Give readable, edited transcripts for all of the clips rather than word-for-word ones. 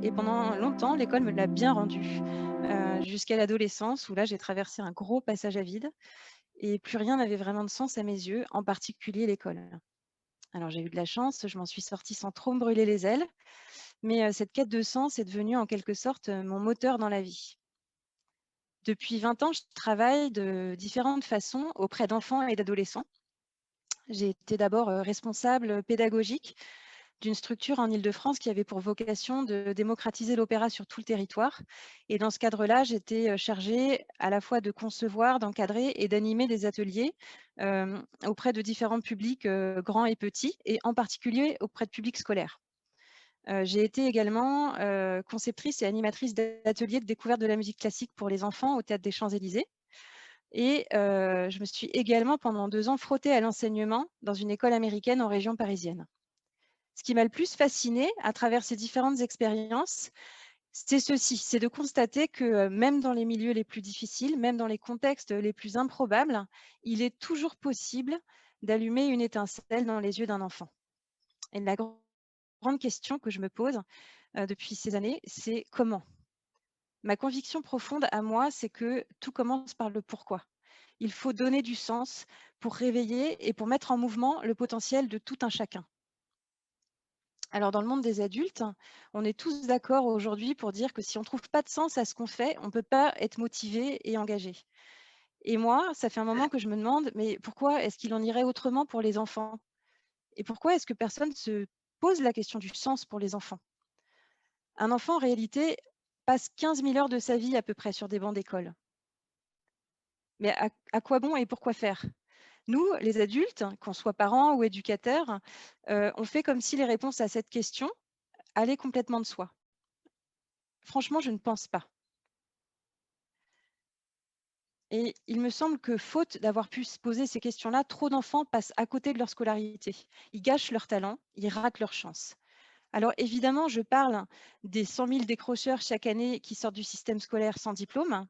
et pendant longtemps, l'école me l'a bien rendu, jusqu'à l'adolescence où là, j'ai traversé un gros passage à vide et plus rien n'avait vraiment de sens à mes yeux, en particulier l'école. Alors j'ai eu de la chance, je m'en suis sortie sans trop me brûler les ailes, mais cette quête de sens est devenue en quelque sorte, mon moteur dans la vie. Depuis 20 ans, je travaille de différentes façons auprès d'enfants et d'adolescents. J'ai été d'abord, responsable pédagogique d'une structure en Île-de-France qui avait pour vocation de démocratiser l'opéra sur tout le territoire. Et dans ce cadre-là, j'étais chargée à la fois de concevoir, d'encadrer et d'animer des ateliers auprès de différents publics grands et petits, et en particulier auprès de publics scolaires. J'ai été également conceptrice et animatrice d'ateliers de découverte de la musique classique pour les enfants au Théâtre des Champs-Élysées. Et je me suis également pendant 2 ans frottée à l'enseignement dans une école américaine en région parisienne. Ce qui m'a le plus fascinée à travers ces différentes expériences, c'est ceci, c'est de constater que même dans les milieux les plus difficiles, même dans les contextes les plus improbables, il est toujours possible d'allumer une étincelle dans les yeux d'un enfant. Et la grande question que je me pose depuis ces années, c'est comment? Ma conviction profonde à moi, c'est que tout commence par le pourquoi. Il faut donner du sens pour réveiller et pour mettre en mouvement le potentiel de tout un chacun. Alors, dans le monde des adultes, on est tous d'accord aujourd'hui pour dire que si on ne trouve pas de sens à ce qu'on fait, on ne peut pas être motivé et engagé. Et moi, ça fait un moment que je me demande, mais pourquoi est-ce qu'il en irait autrement pour les enfants? Et pourquoi est-ce que personne se pose la question du sens pour les enfants? Un enfant, en réalité, passe 15 000 heures de sa vie à peu près sur des bancs d'école. Mais à quoi bon et pourquoi faire? Nous, les adultes, qu'on soit parents ou éducateurs, on fait comme si les réponses à cette question allaient complètement de soi. Franchement, je ne pense pas. Et il me semble que, faute d'avoir pu se poser ces questions-là, trop d'enfants passent à côté de leur scolarité. Ils gâchent leur talent, ils ratent leur chance. Alors évidemment, je parle des 100 000 décrocheurs chaque année qui sortent du système scolaire sans diplôme,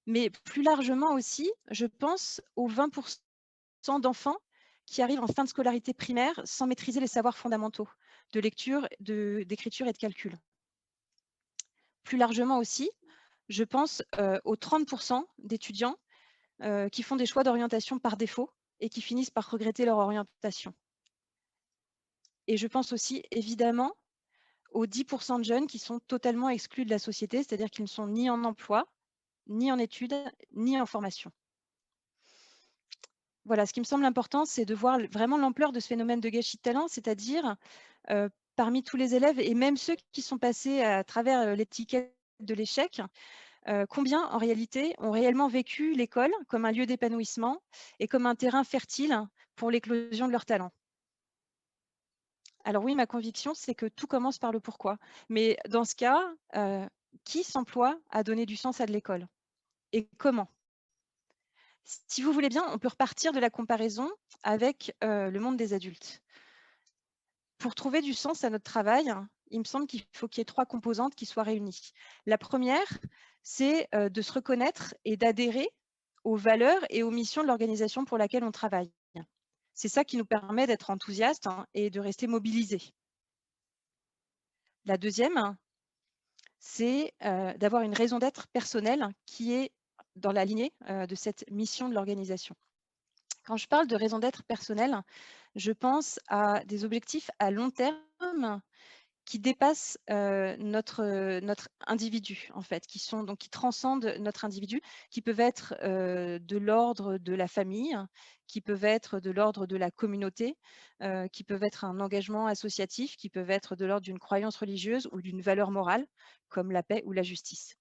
mais plus largement aussi, je pense aux 20% d'enfants qui arrivent en fin de scolarité primaire sans maîtriser les savoirs fondamentaux de lecture, d'écriture et de calcul. Plus largement aussi, je pense aux 30% d'étudiants qui font des choix d'orientation par défaut et qui finissent par regretter leur orientation. Et je pense aussi évidemment aux 10% de jeunes qui sont totalement exclus de la société, c'est-à-dire qu'ils ne sont ni en emploi, ni en études, ni en formation. Voilà, ce qui me semble important, c'est de voir vraiment l'ampleur de ce phénomène de gâchis de talent, c'est-à-dire parmi tous les élèves et même ceux qui sont passés à travers l'étiquette de l'échec, combien en réalité ont réellement vécu l'école comme un lieu d'épanouissement et comme un terrain fertile pour l'éclosion de leurs talents. Alors oui, ma conviction, c'est que tout commence par le pourquoi. Mais dans ce cas, qui s'emploie à donner du sens à de l'école et comment? Si vous voulez bien, on peut repartir de la comparaison avec le monde des adultes. Pour trouver du sens à notre travail, il me semble qu'il faut qu'il y ait 3 composantes qui soient réunies. La première, c'est de se reconnaître et d'adhérer aux valeurs et aux missions de l'organisation pour laquelle on travaille. C'est ça qui nous permet d'être enthousiastes et de rester mobilisés. La deuxième, c'est d'avoir une raison d'être personnelle qui est dans la lignée de cette mission de l'organisation. Quand je parle de raison d'être personnelle, je pense à des objectifs à long terme qui dépassent notre individu, en fait, qui transcendent notre individu, qui peuvent être de l'ordre de la famille, qui peuvent être de l'ordre de la communauté, qui peuvent être un engagement associatif, qui peuvent être de l'ordre d'une croyance religieuse ou d'une valeur morale, comme la paix ou la justice.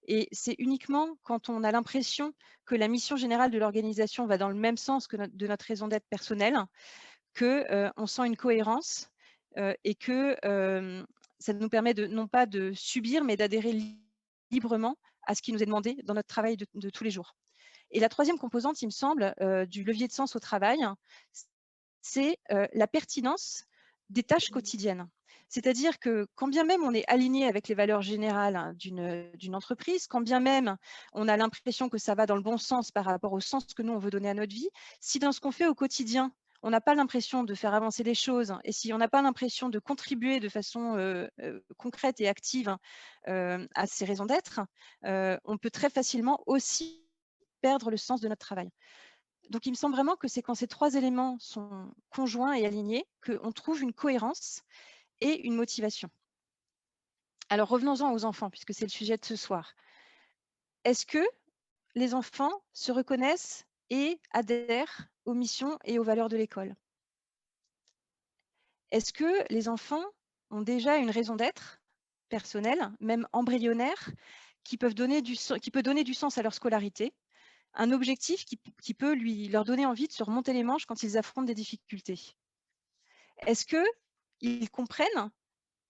Et c'est uniquement quand on a l'impression que la mission générale de l'organisation va dans le même sens que de notre raison d'être personnelle, que, on sent une cohérence, et que, ça nous permet non pas de subir, mais d'adhérer librement à ce qui nous est demandé dans notre travail de tous les jours. Et la troisième composante, il me semble, du levier de sens au travail, c'est, la pertinence des tâches quotidiennes. C'est-à-dire que quand bien même on est aligné avec les valeurs générales d'une entreprise, quand bien même on a l'impression que ça va dans le bon sens par rapport au sens que nous on veut donner à notre vie, si dans ce qu'on fait au quotidien, on n'a pas l'impression de faire avancer les choses et si on n'a pas l'impression de contribuer de façon concrète et active à ces raisons d'être, on peut très facilement aussi perdre le sens de notre travail. Donc, il me semble vraiment que c'est quand ces 3 éléments sont conjoints et alignés qu'on trouve une cohérence et une motivation. Alors, revenons-en aux enfants, puisque c'est le sujet de ce soir. Est-ce que les enfants se reconnaissent et adhèrent aux missions et aux valeurs de l'école? Est-ce que les enfants ont déjà une raison d'être personnelle, même embryonnaire, qui peut donner du sens à leur scolarité, un objectif qui peut leur donner envie de se remonter les manches quand ils affrontent des difficultés? Est-ce qu'ils comprennent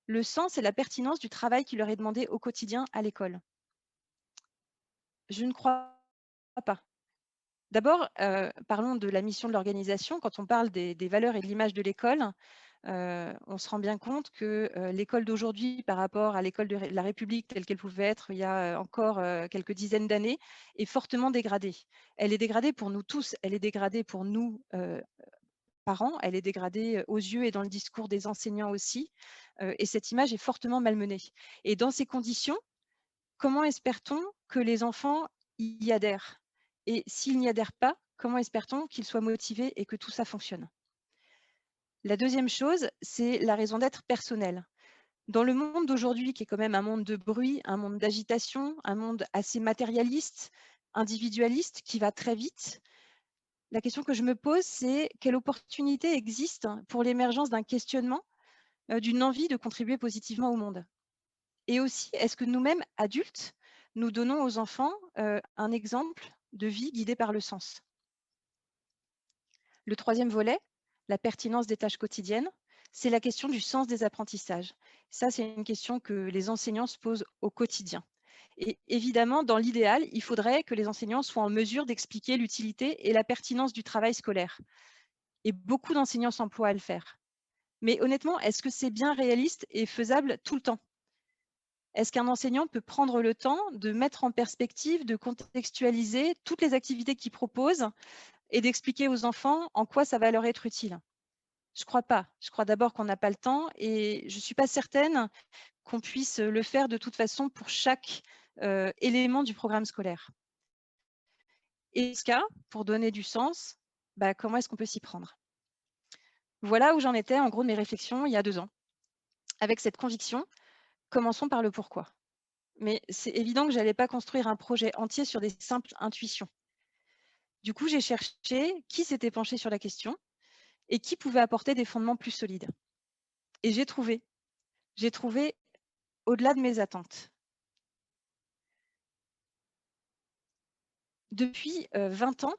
le sens et la pertinence du travail qui leur est demandé au quotidien à l'école? Je ne crois pas. D'abord, parlons de la mission de l'organisation. Quand on parle des valeurs et de l'image de l'école, on se rend bien compte que l'école d'aujourd'hui, par rapport à l'école de la République telle qu'elle pouvait être il y a encore quelques dizaines d'années, est fortement dégradée. Elle est dégradée pour nous tous. Elle est dégradée pour nous, parents. Elle est dégradée aux yeux et dans le discours des enseignants aussi. Et cette image est fortement malmenée. Et dans ces conditions, comment espère-t-on que les enfants y adhèrent? Et s'ils n'y adhèrent pas, comment espère-t-on qu'ils soient motivés et que tout ça fonctionne? La deuxième chose, c'est la raison d'être personnelle. Dans le monde d'aujourd'hui, qui est quand même un monde de bruit, un monde d'agitation, un monde assez matérialiste, individualiste, qui va très vite, la question que je me pose, c'est quelle opportunité existe pour l'émergence d'un questionnement, d'une envie de contribuer positivement au monde? Et aussi, est-ce que nous-mêmes, adultes, nous donnons aux enfants un exemple de vie guidée par le sens? Le troisième volet, la pertinence des tâches quotidiennes, c'est la question du sens des apprentissages. Ça, c'est une question que les enseignants se posent au quotidien. Et évidemment, dans l'idéal, il faudrait que les enseignants soient en mesure d'expliquer l'utilité et la pertinence du travail scolaire. Et beaucoup d'enseignants s'emploient à le faire. Mais honnêtement, est-ce que c'est bien réaliste et faisable tout le temps? Est-ce qu'un enseignant peut prendre le temps de mettre en perspective, de contextualiser toutes les activités qu'il propose et d'expliquer aux enfants en quoi ça va leur être utile? Je ne crois pas. Je crois d'abord qu'on n'a pas le temps et je ne suis pas certaine qu'on puisse le faire de toute façon pour chaque élément du programme scolaire. Et ce cas, pour donner du sens, comment est-ce qu'on peut s'y prendre? Voilà où j'en étais en gros de mes réflexions il y a 2 ans. Avec cette conviction, commençons par le pourquoi. Mais c'est évident que je n'allais pas construire un projet entier sur des simples intuitions. Du coup, j'ai cherché qui s'était penché sur la question et qui pouvait apporter des fondements plus solides. Et j'ai trouvé au-delà de mes attentes. Depuis 20 ans,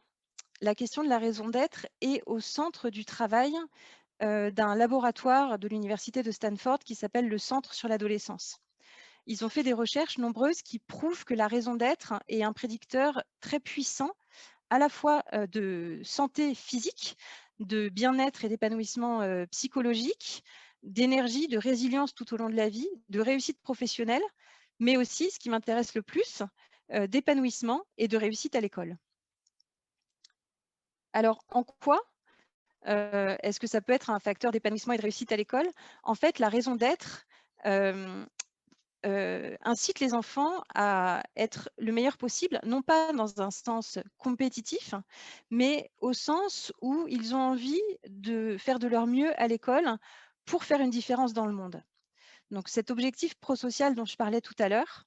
la question de la raison d'être est au centre du travail d'un laboratoire de l'université de Stanford qui s'appelle le Centre sur l'adolescence. Ils ont fait des recherches nombreuses qui prouvent que la raison d'être est un prédicteur très puissant à la fois de santé physique, de bien-être et d'épanouissement psychologique, d'énergie, de résilience tout au long de la vie, de réussite professionnelle, mais aussi, ce qui m'intéresse le plus, d'épanouissement et de réussite à l'école. Alors, en quoi est-ce que ça peut être un facteur d'épanouissement et de réussite à l'école? En fait, la raison d'être incite les enfants à être le meilleur possible, non pas dans un sens compétitif, mais au sens où ils ont envie de faire de leur mieux à l'école pour faire une différence dans le monde. Donc cet objectif prosocial dont je parlais tout à l'heure,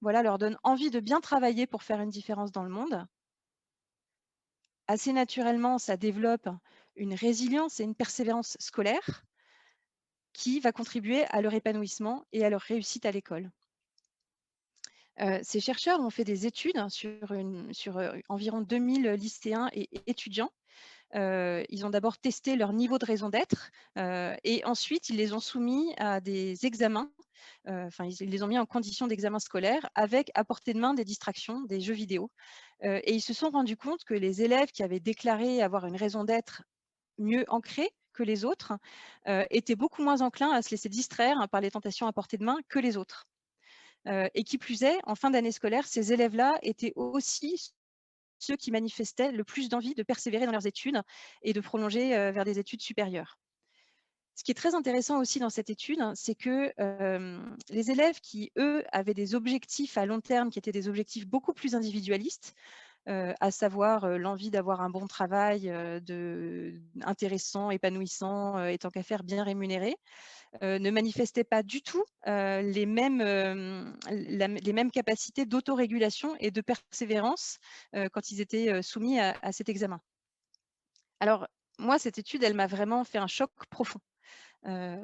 voilà, leur donne envie de bien travailler pour faire une différence dans le monde. Assez naturellement, ça développe une résilience et une persévérance scolaire qui va contribuer à leur épanouissement et à leur réussite à l'école. Ces chercheurs ont fait des études sur environ 2000 lycéens et étudiants. Ils ont d'abord testé leur niveau de raison d'être, et ensuite ils les ont soumis à des examens, enfin ils les ont mis en conditions d'examen scolaire avec à portée de main des distractions, des jeux vidéo. Et ils se sont rendus compte que les élèves qui avaient déclaré avoir une raison d'être mieux ancrée que les autres, étaient beaucoup moins enclins à se laisser distraire par les tentations à portée de main que les autres. Et qui plus est, en fin d'année scolaire, ces élèves-là étaient aussi ceux qui manifestaient le plus d'envie de persévérer dans leurs études et de prolonger vers des études supérieures. Ce qui est très intéressant aussi dans cette étude, hein, c'est que les élèves qui, eux, avaient des objectifs à long terme, qui étaient des objectifs beaucoup plus individualistes, à savoir l'envie d'avoir un bon travail intéressant, épanouissant, et tant qu'à faire bien rémunéré, ne manifestaient pas du tout les mêmes capacités d'autorégulation et de persévérance quand ils étaient soumis à cet examen. Alors, moi, cette étude, elle m'a vraiment fait un choc profond. Euh,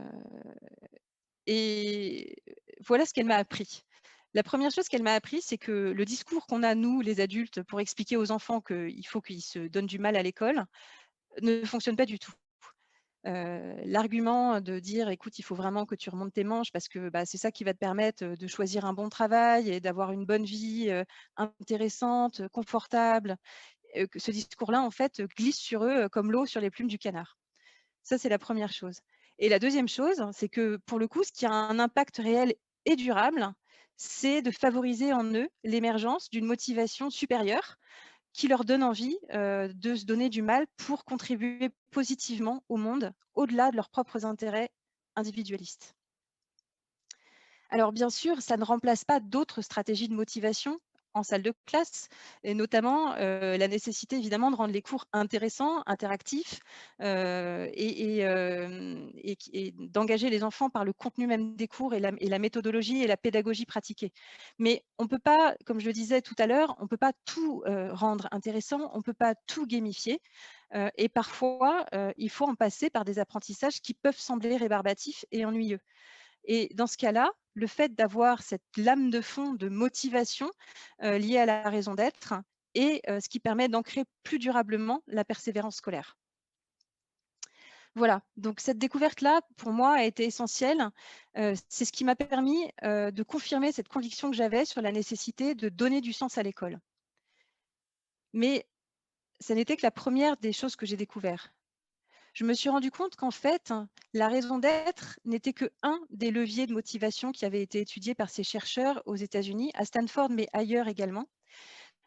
et voilà ce qu'elle m'a appris. La première chose qu'elle m'a appris, c'est que le discours qu'on a, nous, les adultes, pour expliquer aux enfants qu'il faut qu'ils se donnent du mal à l'école, ne fonctionne pas du tout. L'argument de dire: «Écoute, il faut vraiment que tu remontes tes manches parce que, bah, c'est ça qui va te permettre, de choisir un bon travail et d'avoir une bonne vie, intéressante, confortable», que ce discours-là, en fait, glisse sur eux, comme l'eau sur les plumes du canard. Ça, c'est la première chose. Et la deuxième chose, c'est que pour le coup, ce qui a un impact réel et durable, c'est de favoriser en eux l'émergence d'une motivation supérieure qui leur donne envie de se donner du mal pour contribuer positivement au monde, au-delà de leurs propres intérêts individualistes. Alors bien sûr, ça ne remplace pas d'autres stratégies de motivation en salle de classe, et notamment la nécessité évidemment de rendre les cours intéressants, interactifs, et d'engager les enfants par le contenu même des cours et la méthodologie et la pédagogie pratiquée. Mais on ne peut pas, comme je le disais tout à l'heure, on ne peut pas tout rendre intéressant, on ne peut pas tout gamifier. Et parfois, il faut en passer par des apprentissages qui peuvent sembler rébarbatifs et ennuyeux. Et dans ce cas-là, le fait d'avoir cette lame de fond de motivation liée à la raison d'être est ce qui permet d'ancrer plus durablement la persévérance scolaire. Voilà, donc cette découverte-là, pour moi, a été essentielle. C'est ce qui m'a permis de confirmer cette conviction que j'avais sur la nécessité de donner du sens à l'école. Mais ça n'était que la première des choses que j'ai découvertes. Je me suis rendu compte qu'en fait, la raison d'être n'était que un des leviers de motivation qui avait été étudié par ces chercheurs aux États-Unis, à Stanford, mais ailleurs également,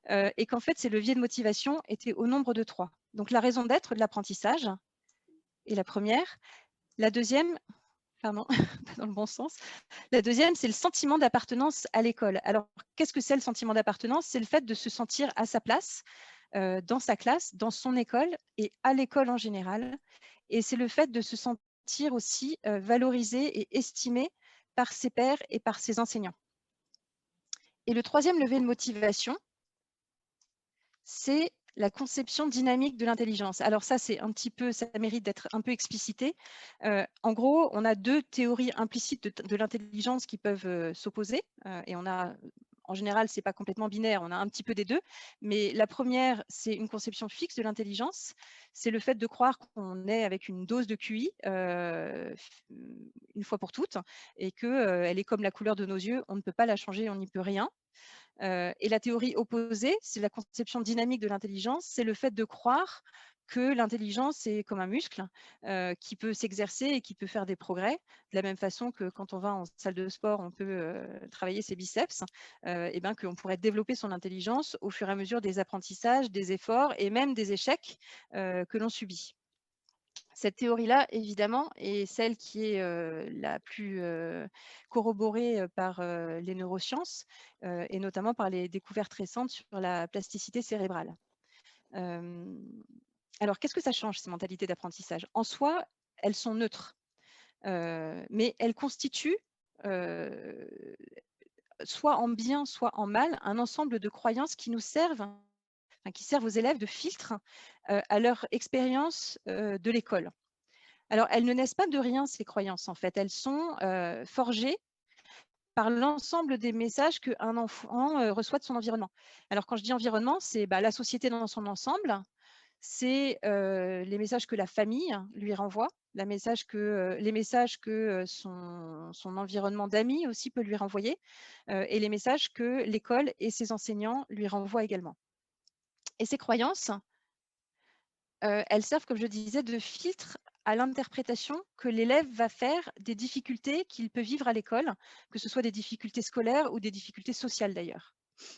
et qu'en fait, ces leviers de motivation étaient au nombre de 3. Donc, la raison d'être de l'apprentissage est la première. La deuxième, pardon, pas dans le bon sens. La deuxième, c'est le sentiment d'appartenance à l'école. Alors, qu'est-ce que c'est le sentiment d'appartenance? C'est le fait de se sentir à sa place dans sa classe, dans son école et à l'école en général. Et c'est le fait de se sentir aussi valorisé et estimé par ses pairs et par ses enseignants. Et le troisième levier de motivation, c'est la conception dynamique de l'intelligence. Alors ça, c'est un petit peu, ça mérite d'être un peu explicité. En gros, on a deux théories implicites de l'intelligence qui peuvent s'opposer, et on a, en général, c'est pas complètement binaire, on a un petit peu des deux. Mais la première, c'est une conception fixe de l'intelligence. C'est le fait de croire qu'on est avec une dose de QI une fois pour toutes, et qu'elle est comme la couleur de nos yeux, on ne peut pas la changer, on n'y peut rien. Et la théorie opposée, c'est la conception dynamique de l'intelligence, c'est le fait de croire que l'intelligence est comme un muscle qui peut s'exercer et qui peut faire des progrès, de la même façon que quand on va en salle de sport, on peut travailler ses biceps, et bien qu'on pourrait développer son intelligence au fur et à mesure des apprentissages, des efforts et même des échecs que l'on subit. Cette théorie-là, évidemment, est celle qui est la plus corroborée par les neurosciences et notamment par les découvertes récentes sur la plasticité cérébrale. Alors, qu'est-ce que ça change, ces mentalités d'apprentissage? En soi, elles sont neutres, mais elles constituent, soit en bien, soit en mal, un ensemble de croyances qui nous servent, enfin, qui servent aux élèves de filtre à leur expérience de l'école. Alors, elles ne naissent pas de rien, ces croyances, en fait. Elles sont forgées par l'ensemble des messages qu'un enfant reçoit de son environnement. Alors, quand je dis environnement, c'est la société dans son ensemble, c'est les messages que la famille lui renvoie, les messages que son environnement d'amis aussi peut lui renvoyer, et les messages que l'école et ses enseignants lui renvoient également. Et ces croyances, elles servent, comme je disais, de filtre à l'interprétation que l'élève va faire des difficultés qu'il peut vivre à l'école, que ce soit des difficultés scolaires ou des difficultés sociales d'ailleurs.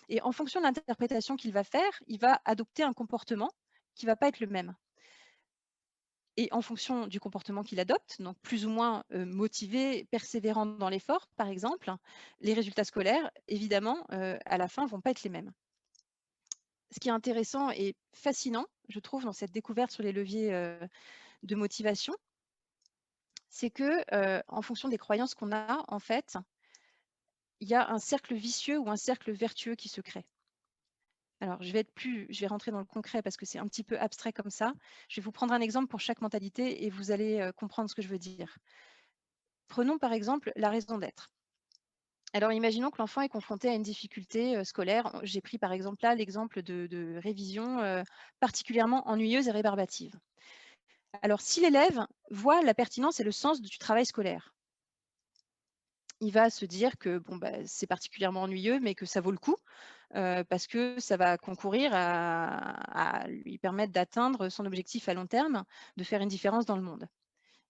Et en fonction de l'interprétation qu'il va faire, il va adopter un comportement qui ne va pas être le même. Et en fonction du comportement qu'il adopte, donc plus ou moins motivé, persévérant dans l'effort, par exemple, les résultats scolaires, évidemment, à la fin, ne vont pas être les mêmes. Ce qui est intéressant et fascinant, je trouve, dans cette découverte sur les leviers de motivation, c'est que en fonction des croyances qu'on a, en fait, il y a un cercle vicieux ou un cercle vertueux qui se crée. Alors, je vais rentrer dans le concret parce que c'est un petit peu abstrait comme ça. Je vais vous prendre un exemple pour chaque mentalité et vous allez comprendre ce que je veux dire. Prenons par exemple la raison d'être. Alors, imaginons que l'enfant est confronté à une difficulté scolaire. J'ai pris par exemple là l'exemple de révision particulièrement ennuyeuse et rébarbative. Alors, si l'élève voit la pertinence et le sens du travail scolaire, il va se dire que bon, bah, c'est particulièrement ennuyeux, mais que ça vaut le coup, parce que ça va concourir à lui permettre d'atteindre son objectif à long terme, de faire une différence dans le monde.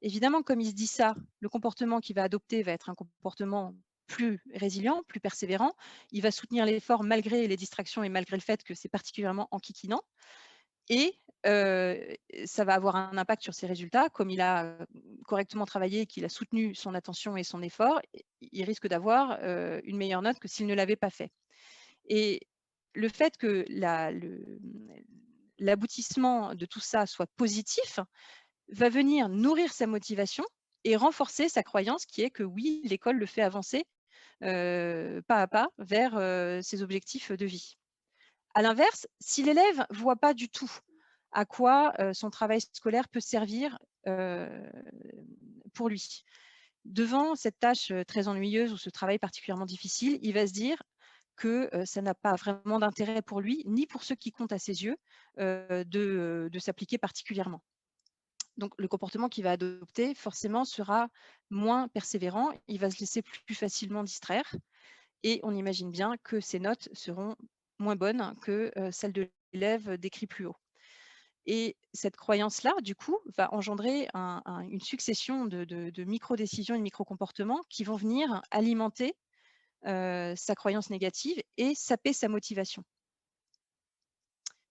Évidemment, comme il se dit ça, le comportement qu'il va adopter va être un comportement plus résilient, plus persévérant. Il va soutenir l'effort malgré les distractions et malgré le fait que c'est particulièrement enquiquinant. Et ça va avoir un impact sur ses résultats. Comme il a correctement travaillé, qu'il a soutenu son attention et son effort, il risque d'avoir une meilleure note que s'il ne l'avait pas fait. Et le fait que l'aboutissement de tout ça soit positif va venir nourrir sa motivation et renforcer sa croyance qui est que oui, l'école le fait avancer pas à pas vers ses objectifs de vie. À l'inverse, si l'élève ne voit pas du tout à quoi son travail scolaire peut servir pour lui, devant cette tâche très ennuyeuse ou ce travail particulièrement difficile, il va se dire que ça n'a pas vraiment d'intérêt pour lui, ni pour ceux qui comptent à ses yeux, de s'appliquer particulièrement. Donc le comportement qu'il va adopter, forcément, sera moins persévérant, il va se laisser plus facilement distraire et on imagine bien que ses notes seront moins bonnes que celles de l'élève décrit plus haut. Et cette croyance-là, du coup, va engendrer une succession de micro-décisions et de micro-comportements qui vont venir alimenter sa croyance négative et saper sa motivation.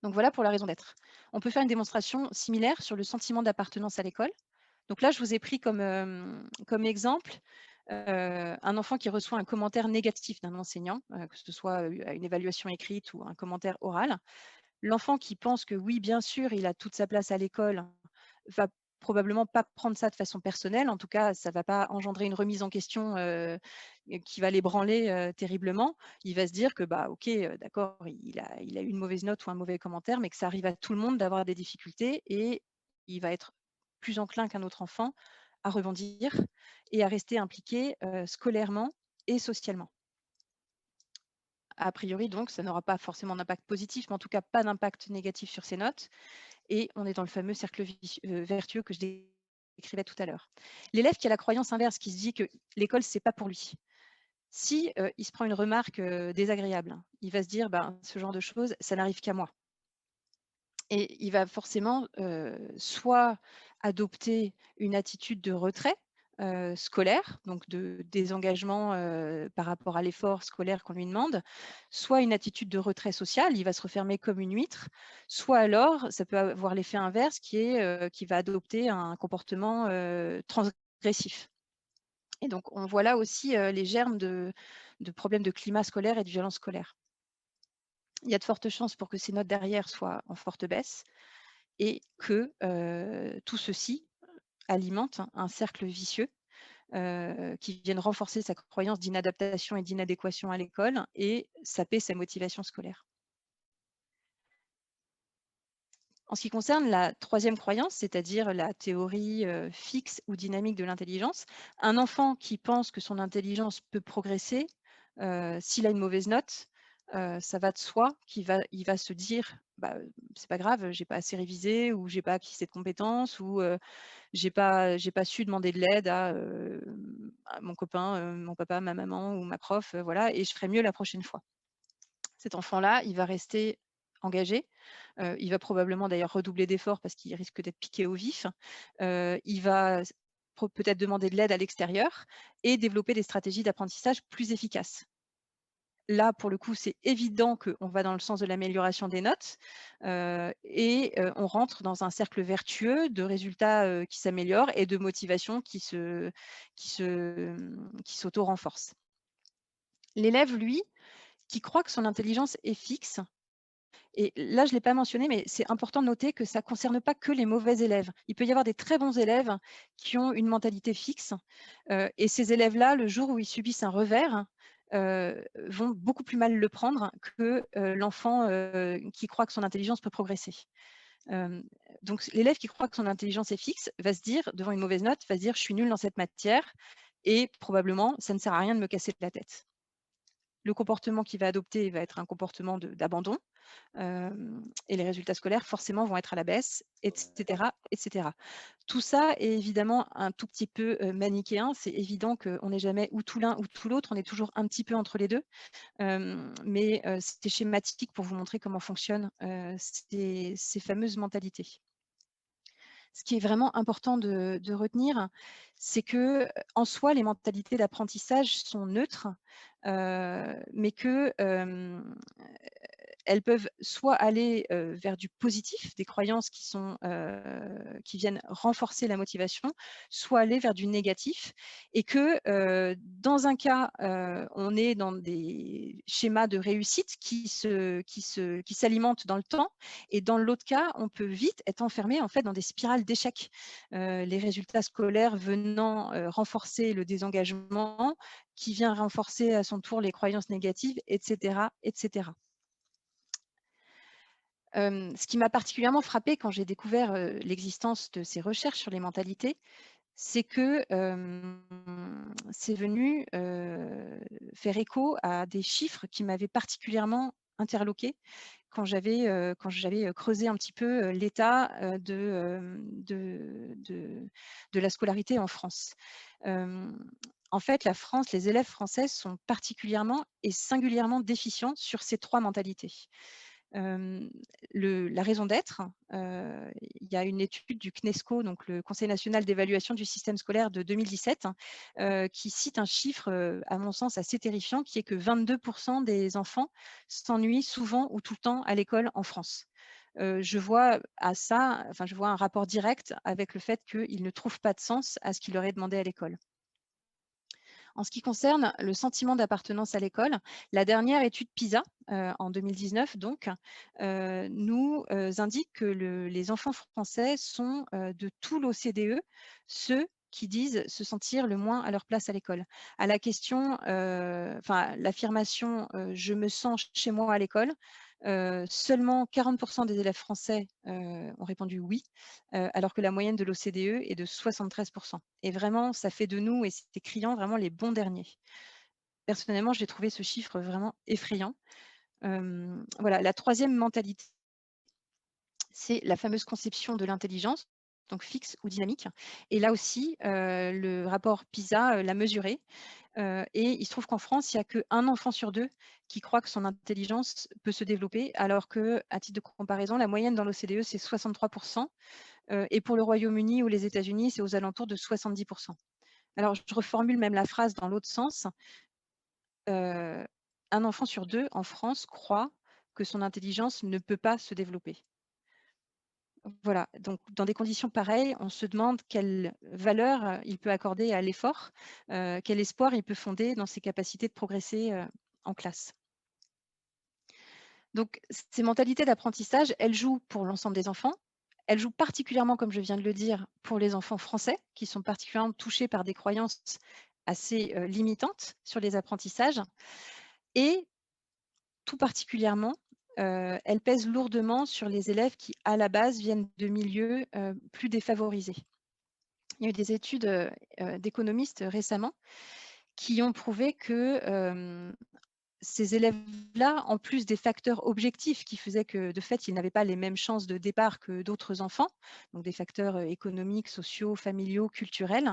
Donc voilà pour la raison d'être. On peut faire une démonstration similaire sur le sentiment d'appartenance à l'école. Donc là, je vous ai pris comme exemple un enfant qui reçoit un commentaire négatif d'un enseignant, que ce soit une évaluation écrite ou un commentaire oral. L'enfant qui pense que oui, bien sûr, il a toute sa place à l'école, va probablement pas prendre ça de façon personnelle. En tout cas, ça va pas engendrer une remise en question qui va l'ébranler terriblement. Il va se dire que bah ok, d'accord, il a eu une mauvaise note ou un mauvais commentaire, mais que ça arrive à tout le monde d'avoir des difficultés et il va être plus enclin qu'un autre enfant à rebondir et à rester impliqué scolairement et socialement. A priori, donc, ça n'aura pas forcément d'impact positif, mais en tout cas pas d'impact négatif sur ses notes. Et on est dans le fameux cercle vertueux que je décrivais tout à l'heure. L'élève qui a la croyance inverse, qui se dit que l'école, c'est pas pour lui. Si il se prend une remarque désagréable, il va se dire, ben, ce genre de choses, ça n'arrive qu'à moi. Et il va forcément soit adopter une attitude de retrait scolaire, donc de désengagement par rapport à l'effort scolaire qu'on lui demande, soit une attitude de retrait social, il va se refermer comme une huître, soit alors, ça peut avoir l'effet inverse qui va adopter un comportement transgressif. Et donc, on voit là aussi les germes de problèmes de climat scolaire et de violence scolaire. Il y a de fortes chances pour que ces notes derrière soient en forte baisse et que tout ceci alimente un cercle vicieux qui vienne renforcer sa croyance d'inadaptation et d'inadéquation à l'école et saper sa motivation scolaire. En ce qui concerne la troisième croyance, c'est-à-dire la théorie fixe ou dynamique de l'intelligence, un enfant qui pense que son intelligence peut progresser, s'il a une mauvaise note, ça va de soi qu'il il va se dire bah, c'est pas grave, j'ai pas assez révisé ou j'ai pas acquis cette compétence ou j'ai pas su demander de l'aide à mon copain, mon papa, ma maman ou ma prof, voilà, et je ferai mieux la prochaine fois. Cet enfant-là, il va rester engagé. Il va probablement d'ailleurs redoubler d'efforts parce qu'il risque d'être piqué au vif. Il va peut-être demander de l'aide à l'extérieur et développer des stratégies d'apprentissage plus efficaces. là, pour le coup, c'est évident qu'on va dans le sens de l'amélioration des notes on rentre dans un cercle vertueux de résultats qui s'améliorent et de motivation qui s'auto-renforce. L'élève, lui, qui croit que son intelligence est fixe, et là, je ne l'ai pas mentionné, mais c'est important de noter que ça ne concerne pas que les mauvais élèves. Il peut y avoir des très bons élèves qui ont une mentalité fixe. Et ces élèves-là, le jour où ils subissent un revers, vont beaucoup plus mal le prendre que l'enfant qui croit que son intelligence peut progresser. Donc, l'élève qui croit que son intelligence est fixe va se dire, devant une mauvaise note, va se dire, je suis nul dans cette matière et probablement, ça ne sert à rien de me casser la tête. Le comportement qu'il va adopter va être un comportement d'abandon et les résultats scolaires forcément vont être à la baisse, etc., etc. Tout ça est évidemment un tout petit peu manichéen. C'est évident qu'on n'est jamais ou tout l'un ou tout l'autre, on est toujours un petit peu entre les deux. Mais c'était schématique pour vous montrer comment fonctionnent ces fameuses mentalités. Ce qui est vraiment important de retenir, c'est que en soi, les mentalités d'apprentissage sont neutres, mais que elles peuvent soit aller vers du positif, des croyances qui viennent renforcer la motivation, soit aller vers du négatif, et que dans un cas, on est dans des schémas de réussite qui s'alimentent dans le temps, et dans l'autre cas, on peut vite être enfermé en fait dans des spirales d'échecs. Les résultats scolaires venant renforcer le désengagement, qui vient renforcer à son tour les croyances négatives, etc., etc. Ce qui m'a particulièrement frappée quand j'ai découvert l'existence de ces recherches sur les mentalités, c'est que c'est venu faire écho à des chiffres qui m'avaient particulièrement interloquée quand j'avais creusé un petit peu l'état de la scolarité en France. En fait, la France, les élèves français sont particulièrement et singulièrement déficients sur ces 3 mentalités. La raison d'être, il y a une étude du CNESCO, donc le Conseil national d'évaluation du système scolaire de 2017, qui cite un chiffre, à mon sens, assez terrifiant, qui est que 22 des enfants s'ennuient souvent ou tout le temps à l'école en France. Je vois je vois un rapport direct avec le fait qu'ils ne trouvent pas de sens à ce qui leur est demandé à l'école. En ce qui concerne le sentiment d'appartenance à l'école, la dernière étude PISA, en 2019 donc, nous indique que les enfants français sont de tout l'OCDE ceux qui disent se sentir le moins à leur place à l'école. À la question, l'affirmation je me sens chez moi à l'école, seulement 40% des élèves français ont répondu oui, alors que la moyenne de l'OCDE est de 73%. Et vraiment, ça fait de nous, et c'est criant, vraiment les bons derniers. Personnellement, j'ai trouvé ce chiffre vraiment effrayant. Voilà, la troisième mentalité, c'est la fameuse conception de l'intelligence, donc fixe ou dynamique. Et là aussi, le rapport PISA l'a mesuré. Et il se trouve qu'en France, il n'y a qu'un enfant sur 2 qui croit que son intelligence peut se développer, alors qu'à titre de comparaison, la moyenne dans l'OCDE, c'est 63%. Et pour le Royaume-Uni ou les États-Unis, c'est aux alentours de 70%. Alors, je reformule même la phrase dans l'autre sens. Un enfant sur 2 en France croit que son intelligence ne peut pas se développer. Voilà, donc dans des conditions pareilles, on se demande quelle valeur il peut accorder à l'effort, quel espoir il peut fonder dans ses capacités de progresser en classe. Donc ces mentalités d'apprentissage, elles jouent pour l'ensemble des enfants. Elles jouent particulièrement, comme je viens de le dire, pour les enfants français, qui sont particulièrement touchés par des croyances assez limitantes sur les apprentissages. Et tout particulièrement, elles pèsent lourdement sur les élèves qui, à la base, viennent de milieux plus défavorisés. Il y a eu des études d'économistes récemment qui ont prouvé que ces élèves-là, en plus des facteurs objectifs qui faisaient que, de fait, ils n'avaient pas les mêmes chances de départ que d'autres enfants, donc des facteurs économiques, sociaux, familiaux, culturels,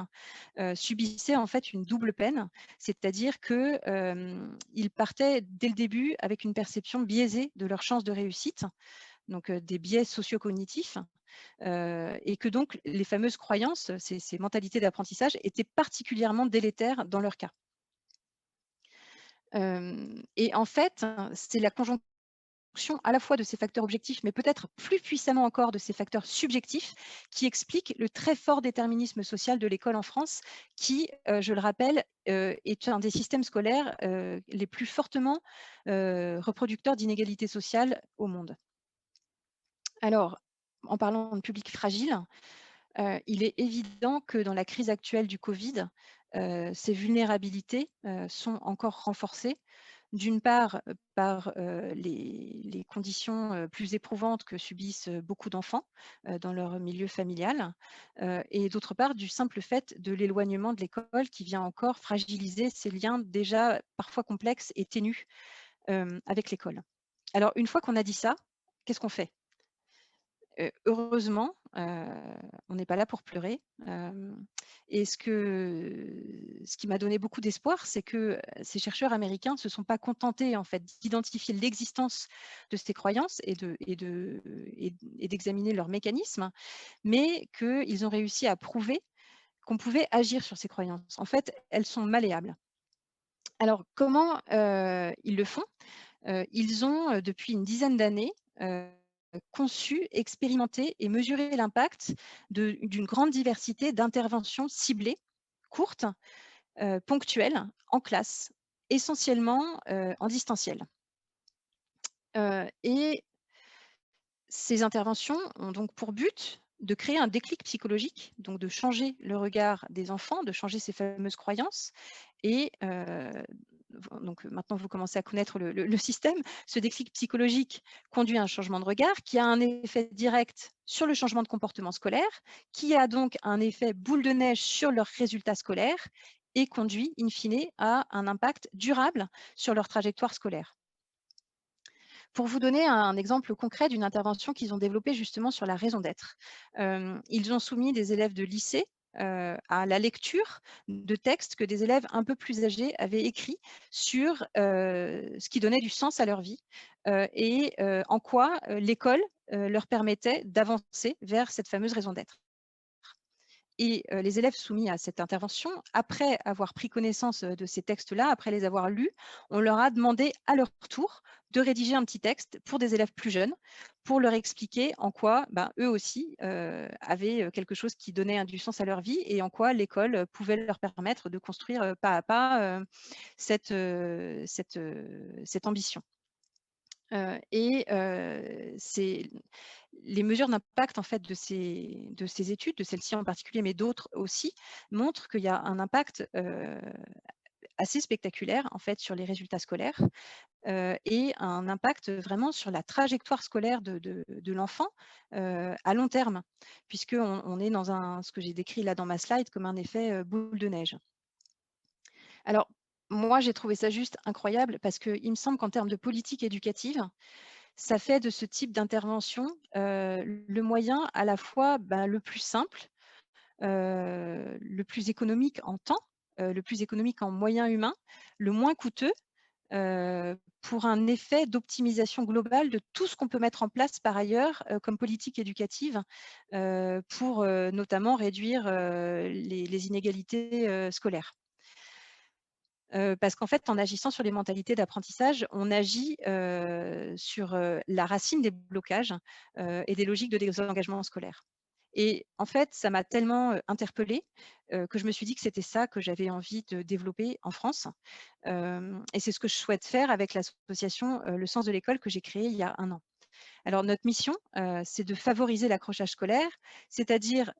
subissaient en fait une double peine, c'est-à-dire qu'ils partaient dès le début avec une perception biaisée de leurs chances de réussite, donc des biais socio-cognitifs, et que donc les fameuses croyances, ces mentalités d'apprentissage étaient particulièrement délétères dans leur cas. Et en fait, c'est la conjonction à la fois de ces facteurs objectifs, mais peut-être plus puissamment encore de ces facteurs subjectifs, qui expliquent le très fort déterminisme social de l'école en France, qui, je le rappelle, est un des systèmes scolaires les plus fortement reproducteurs d'inégalités sociales au monde. Alors, en parlant de public fragile, il est évident que dans la crise actuelle du Covid, ces vulnérabilités sont encore renforcées. D'une part, par les conditions plus éprouvantes que subissent beaucoup d'enfants dans leur milieu familial, et d'autre part, du simple fait de l'éloignement de l'école qui vient encore fragiliser ces liens déjà parfois complexes et ténus avec l'école. Alors, une fois qu'on a dit ça, qu'est-ce qu'on fait? Heureusement, on n'est pas là pour pleurer, et ce qui m'a donné beaucoup d'espoir, c'est que, ces chercheurs américains ne se sont pas contentés, en fait, d'identifier l'existence de ces croyances et d'examiner leurs mécanismes, mais qu'ils ont réussi à prouver qu'on pouvait agir sur ces croyances. En fait, elles sont malléables. Alors comment, ils le font? Ils ont, depuis une dizaine d'années, conçu, expérimenté et mesuré l'impact d'une grande diversité d'interventions ciblées, courtes, ponctuelles, en classe, essentiellement, en distanciel. Et ces interventions ont donc pour but de créer un déclic psychologique, donc de changer le regard des enfants, de changer ces fameuses croyances. Et donc maintenant, vous commencez à connaître le système. Ce déclic psychologique conduit à un changement de regard qui a un effet direct sur le changement de comportement scolaire, qui a donc un effet boule de neige sur leurs résultats scolaires et conduit, in fine, à un impact durable sur leur trajectoire scolaire. Pour vous donner un exemple concret d'une intervention qu'ils ont développée justement sur la raison d'être, ils ont soumis des élèves de lycée à la lecture de textes que des élèves un peu plus âgés avaient écrits sur ce qui donnait du sens à leur vie et en quoi l'école leur permettait d'avancer vers cette fameuse raison d'être. Et les élèves soumis à cette intervention, après avoir pris connaissance de ces textes-là, après les avoir lus, on leur a demandé à leur tour de rédiger un petit texte pour des élèves plus jeunes, pour leur expliquer en quoi ben, eux aussi avaient quelque chose qui donnait du sens à leur vie et en quoi l'école pouvait leur permettre de construire pas à pas cette ambition. C'est les mesures d'impact en fait de ces études, de celles-ci en particulier, mais d'autres aussi, montrent qu'il y a un impact assez spectaculaire en fait sur les résultats scolaires et un impact vraiment sur la trajectoire scolaire de l'enfant à long terme, puisqu'on est dans ce que j'ai décrit là dans ma slide comme un effet boule de neige. Alors, moi, j'ai trouvé ça juste incroyable parce qu'il me semble qu'en termes de politique éducative, ça fait de ce type d'intervention, le moyen à la fois, le plus simple, le plus économique en temps, le plus économique en moyens humains, le moins coûteux, pour un effet d'optimisation globale de tout ce qu'on peut mettre en place par ailleurs, comme politique éducative, pour, notamment réduire, les inégalités, scolaires. Parce qu'en fait, en agissant sur les mentalités d'apprentissage, on agit, sur, la racine des blocages, et des logiques de désengagement scolaire. Et en fait, ça m'a tellement, interpellée, que je me suis dit que c'était ça que j'avais envie de développer en France. Et c'est ce que je souhaite faire avec l'association, Le Sens de l'école que j'ai créée il y a 1 an. Alors notre mission, c'est de favoriser l'accrochage scolaire, c'est-à-dire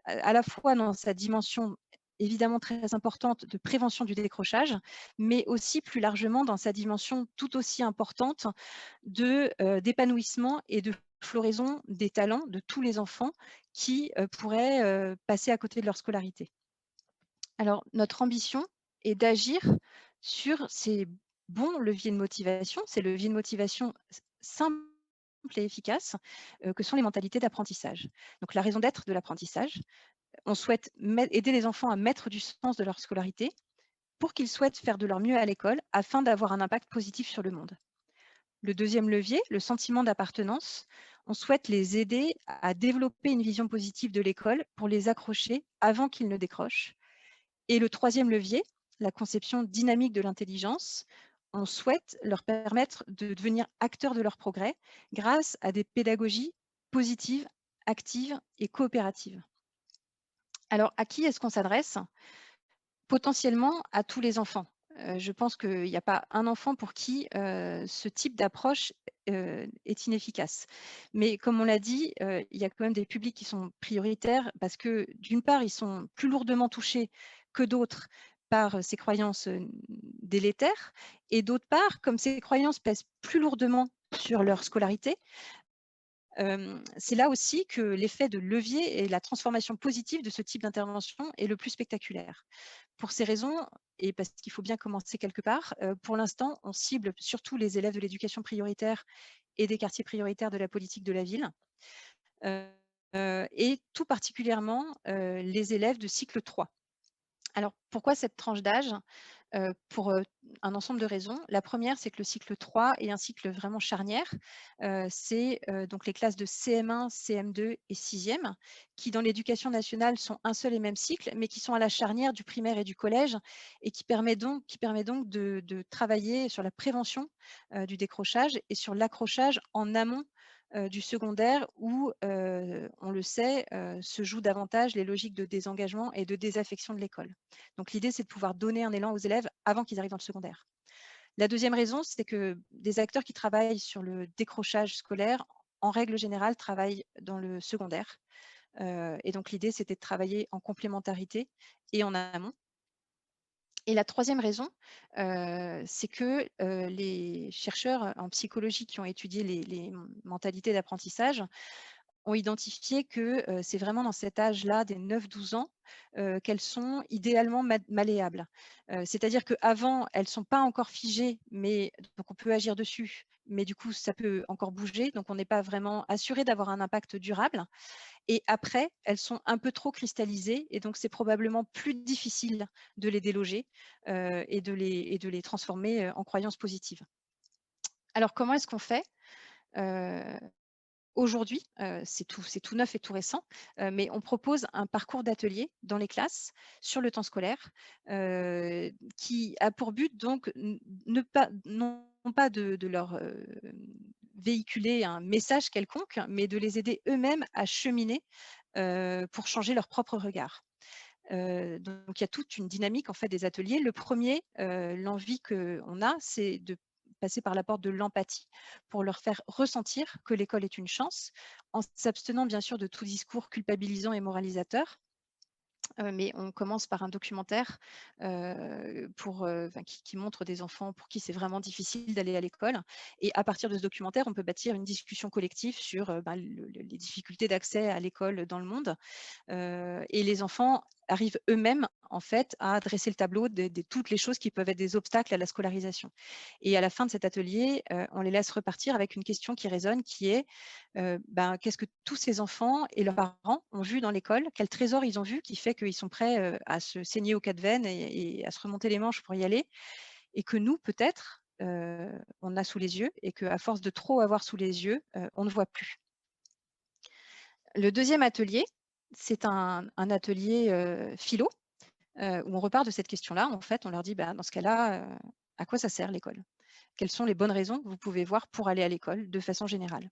à la fois dans sa dimension évidemment très importante de prévention du décrochage, mais aussi plus largement dans sa dimension tout aussi importante d'épanouissement et de floraison des talents de tous les enfants qui pourraient passer à côté de leur scolarité. Alors, notre ambition est d'agir sur ces bons leviers de motivation, ces leviers de motivation simples et efficaces que sont les mentalités d'apprentissage. Donc, la raison d'être de l'apprentissage, on souhaite aider les enfants à mettre du sens de leur scolarité pour qu'ils souhaitent faire de leur mieux à l'école afin d'avoir un impact positif sur le monde. Le deuxième levier, le sentiment d'appartenance, on souhaite les aider à développer une vision positive de l'école pour les accrocher avant qu'ils ne décrochent. Et le troisième levier, la conception dynamique de l'intelligence, on souhaite leur permettre de devenir acteurs de leur progrès grâce à des pédagogies positives, actives et coopératives. Alors, à qui est-ce qu'on s'adresse? Potentiellement à tous les enfants. Je pense qu'il n'y a pas un enfant pour qui ce type d'approche est inefficace. Mais comme on l'a dit, il y a quand même des publics qui sont prioritaires parce que d'une part, ils sont plus lourdement touchés que d'autres par ces croyances délétères, et d'autre part, comme ces croyances pèsent plus lourdement sur leur scolarité, c'est là aussi que l'effet de levier et la transformation positive de ce type d'intervention est le plus spectaculaire. Pour ces raisons, et parce qu'il faut bien commencer quelque part, pour l'instant, on cible surtout les élèves de l'éducation prioritaire et des quartiers prioritaires de la politique de la ville, et tout particulièrement les élèves de cycle 3. Alors, pourquoi cette tranche d'âge? Pour un ensemble de raisons. La première, c'est que le cycle 3 est un cycle vraiment charnière. C'est donc les classes de CM1, CM2 et 6e, qui dans l'éducation nationale sont un seul et même cycle, mais qui sont à la charnière du primaire et du collège, et qui permet donc de travailler sur la prévention du décrochage et sur l'accrochage en amont du secondaire où, on le sait, se jouent davantage les logiques de désengagement et de désaffection de l'école. Donc l'idée, c'est de pouvoir donner un élan aux élèves avant qu'ils arrivent dans le secondaire. La deuxième raison, c'est que des acteurs qui travaillent sur le décrochage scolaire, en règle générale, travaillent dans le secondaire. Et donc l'idée, c'était de travailler en complémentarité et en amont. Et la troisième raison, c'est que les chercheurs en psychologie qui ont étudié les mentalités d'apprentissage ont identifié que c'est vraiment dans cet âge-là, des 9-12 ans, qu'elles sont idéalement malléables. C'est-à-dire qu'avant, elles ne sont pas encore figées, mais donc on peut agir dessus, mais du coup, ça peut encore bouger, donc on n'est pas vraiment assuré d'avoir un impact durable. Et après, elles sont un peu trop cristallisées, et donc c'est probablement plus difficile de les déloger et de les transformer en croyances positives. Alors, comment est-ce qu'on fait? Aujourd'hui, c'est tout neuf et tout récent, mais on propose un parcours d'atelier dans les classes sur le temps scolaire, qui a pour but donc non pas de leur, véhiculer un message quelconque, mais de les aider eux-mêmes à cheminer, pour changer leur propre regard. Donc il y a toute une dynamique en fait des ateliers. Le premier, l'envie qu'on a, c'est de passer par la porte de l'empathie pour leur faire ressentir que l'école est une chance, en s'abstenant bien sûr de tout discours culpabilisant et moralisateur. Mais on commence par un documentaire qui montre des enfants pour qui c'est vraiment difficile d'aller à l'école. Et à partir de ce documentaire, on peut bâtir une discussion collective sur les difficultés d'accès à l'école dans le monde. Et les enfants arrivent eux-mêmes en fait à dresser le tableau de toutes les choses qui peuvent être des obstacles à la scolarisation. Et à la fin de cet atelier, on les laisse repartir avec une question qui résonne, qui est qu'est-ce que tous ces enfants et leurs parents ont vu dans l'école? Quel trésor ils ont vu qui fait qu'ils sont prêts à se saigner aux quatre veines et à se remonter les manches pour y aller? Et que nous, peut-être, on a sous les yeux, et qu'à force de trop avoir sous les yeux, on ne voit plus. Le deuxième atelier, c'est un atelier philo, où on repart de cette question-là. En fait, on leur dit, dans ce cas-là, à quoi ça sert l'école? Quelles sont les bonnes raisons que vous pouvez voir pour aller à l'école de façon générale?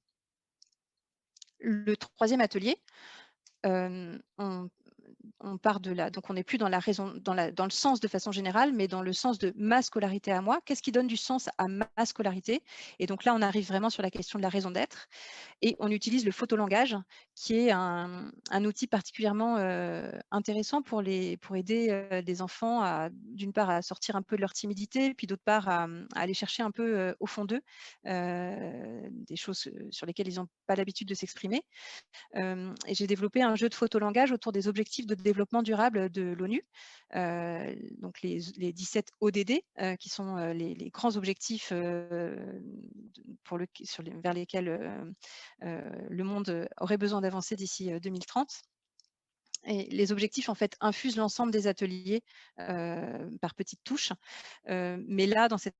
Le troisième atelier, on part de là, donc on n'est plus dans la raison, dans le sens de façon générale, mais dans le sens de ma scolarité à moi. Qu'est-ce qui donne du sens à ma scolarité? Et donc là, on arrive vraiment sur la question de la raison d'être. Et on utilise le photolangage, qui est un outil particulièrement intéressant pour aider des enfants à, d'une part, à sortir un peu de leur timidité, puis d'autre part, à aller chercher un peu au fond d'eux des choses sur lesquelles ils n'ont pas l'habitude de s'exprimer. Et j'ai développé un jeu de photolangage autour des objectifs de développement durable de l'ONU, donc les 17 ODD, qui sont les grands objectifs vers lesquels le monde aurait besoin d'avancer d'ici 2030. Et les objectifs, en fait, infusent l'ensemble des ateliers par petites touches. Mais là, dans cet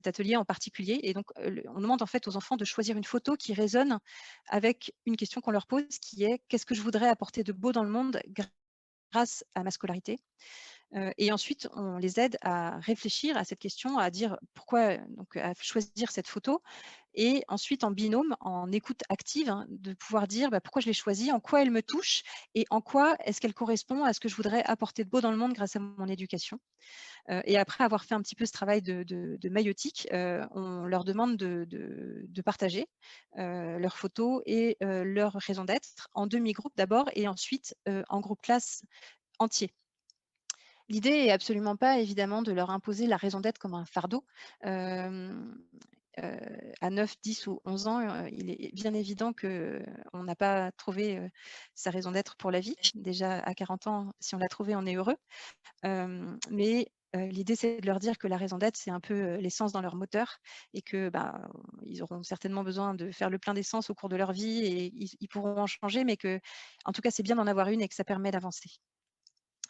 atelier en particulier, et donc on demande en fait aux enfants de choisir une photo qui résonne avec une question qu'on leur pose, qui est: qu'est-ce que je voudrais apporter de beau dans le monde grâce à ma scolarité? Et ensuite, on les aide à réfléchir à cette question, à dire pourquoi, donc à choisir cette photo et ensuite en binôme, en écoute active, hein, de pouvoir dire: «Bah, pourquoi je l'ai choisie? En quoi elle me touche? Et en quoi est-ce qu'elle correspond à ce que je voudrais apporter de beau dans le monde grâce à mon éducation?» Et après avoir fait un petit peu ce travail de maïeutique, on leur demande de partager, leurs photos et leurs raisons d'être en demi-groupe d'abord et ensuite, en groupe classe entier. L'idée est absolument pas évidemment de leur imposer la raison d'être comme un fardeau. Hem, heu, à 9, 10 ou 11 ans, il est bien évident qu'on n'a pas trouvé, sa raison d'être pour la vie. Déjà à 40 ans, si on l'a trouvée, on est heureux. Mais l'idée, c'est de leur dire que la raison d'être, c'est un peu, l'essence dans leur moteur et que, bah, ils auront certainement besoin de faire le plein d'essence au cours de leur vie et ils pourront en changer, mais que, en tout cas, c'est bien d'en avoir une et que ça permet d'avancer.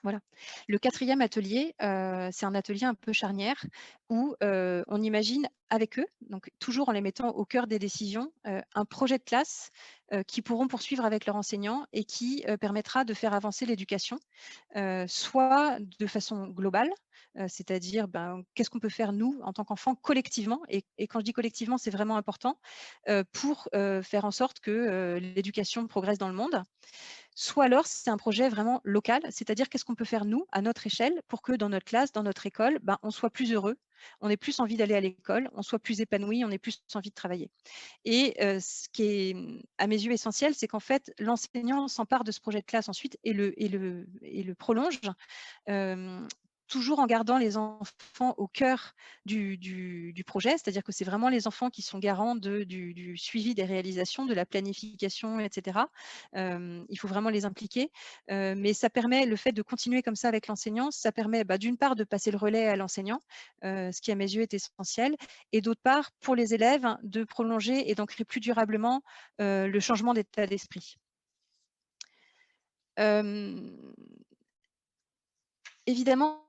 Voilà. Le quatrième atelier, c'est un atelier un peu charnière où, on imagine avec eux, donc toujours en les mettant au cœur des décisions, un projet de classe, qu'ils pourront poursuivre avec leurs enseignants et qui, permettra de faire avancer l'éducation, soit de façon globale, c'est-à-dire, ben, qu'est-ce qu'on peut faire nous, en tant qu'enfants, collectivement et quand je dis collectivement, c'est vraiment important, pour, faire en sorte que, l'éducation progresse dans le monde. Soit alors, c'est un projet vraiment local, c'est-à-dire qu'est-ce qu'on peut faire nous, à notre échelle, pour que dans notre classe, dans notre école, ben, on soit plus heureux, on ait plus envie d'aller à l'école, on soit plus épanoui, on ait plus envie de travailler. Et ce qui est, à mes yeux essentiel, c'est qu'en fait, l'enseignant s'empare de ce projet de classe ensuite et le prolonge, hem, toujours en gardant les enfants au cœur du projet. C'est-à-dire que c'est vraiment les enfants qui sont garants du suivi des réalisations, de la planification et cetera. Il faut vraiment les impliquer, mais ça permet le fait de continuer comme ça avec l'enseignant, ça permet, bah, d'une part de passer le relais à l'enseignant, ce qui à mes yeux est essentiel et d'autre part, pour les élèves, de prolonger et d'ancrer plus durablement, le changement d'état d'esprit. Hem Évidemment,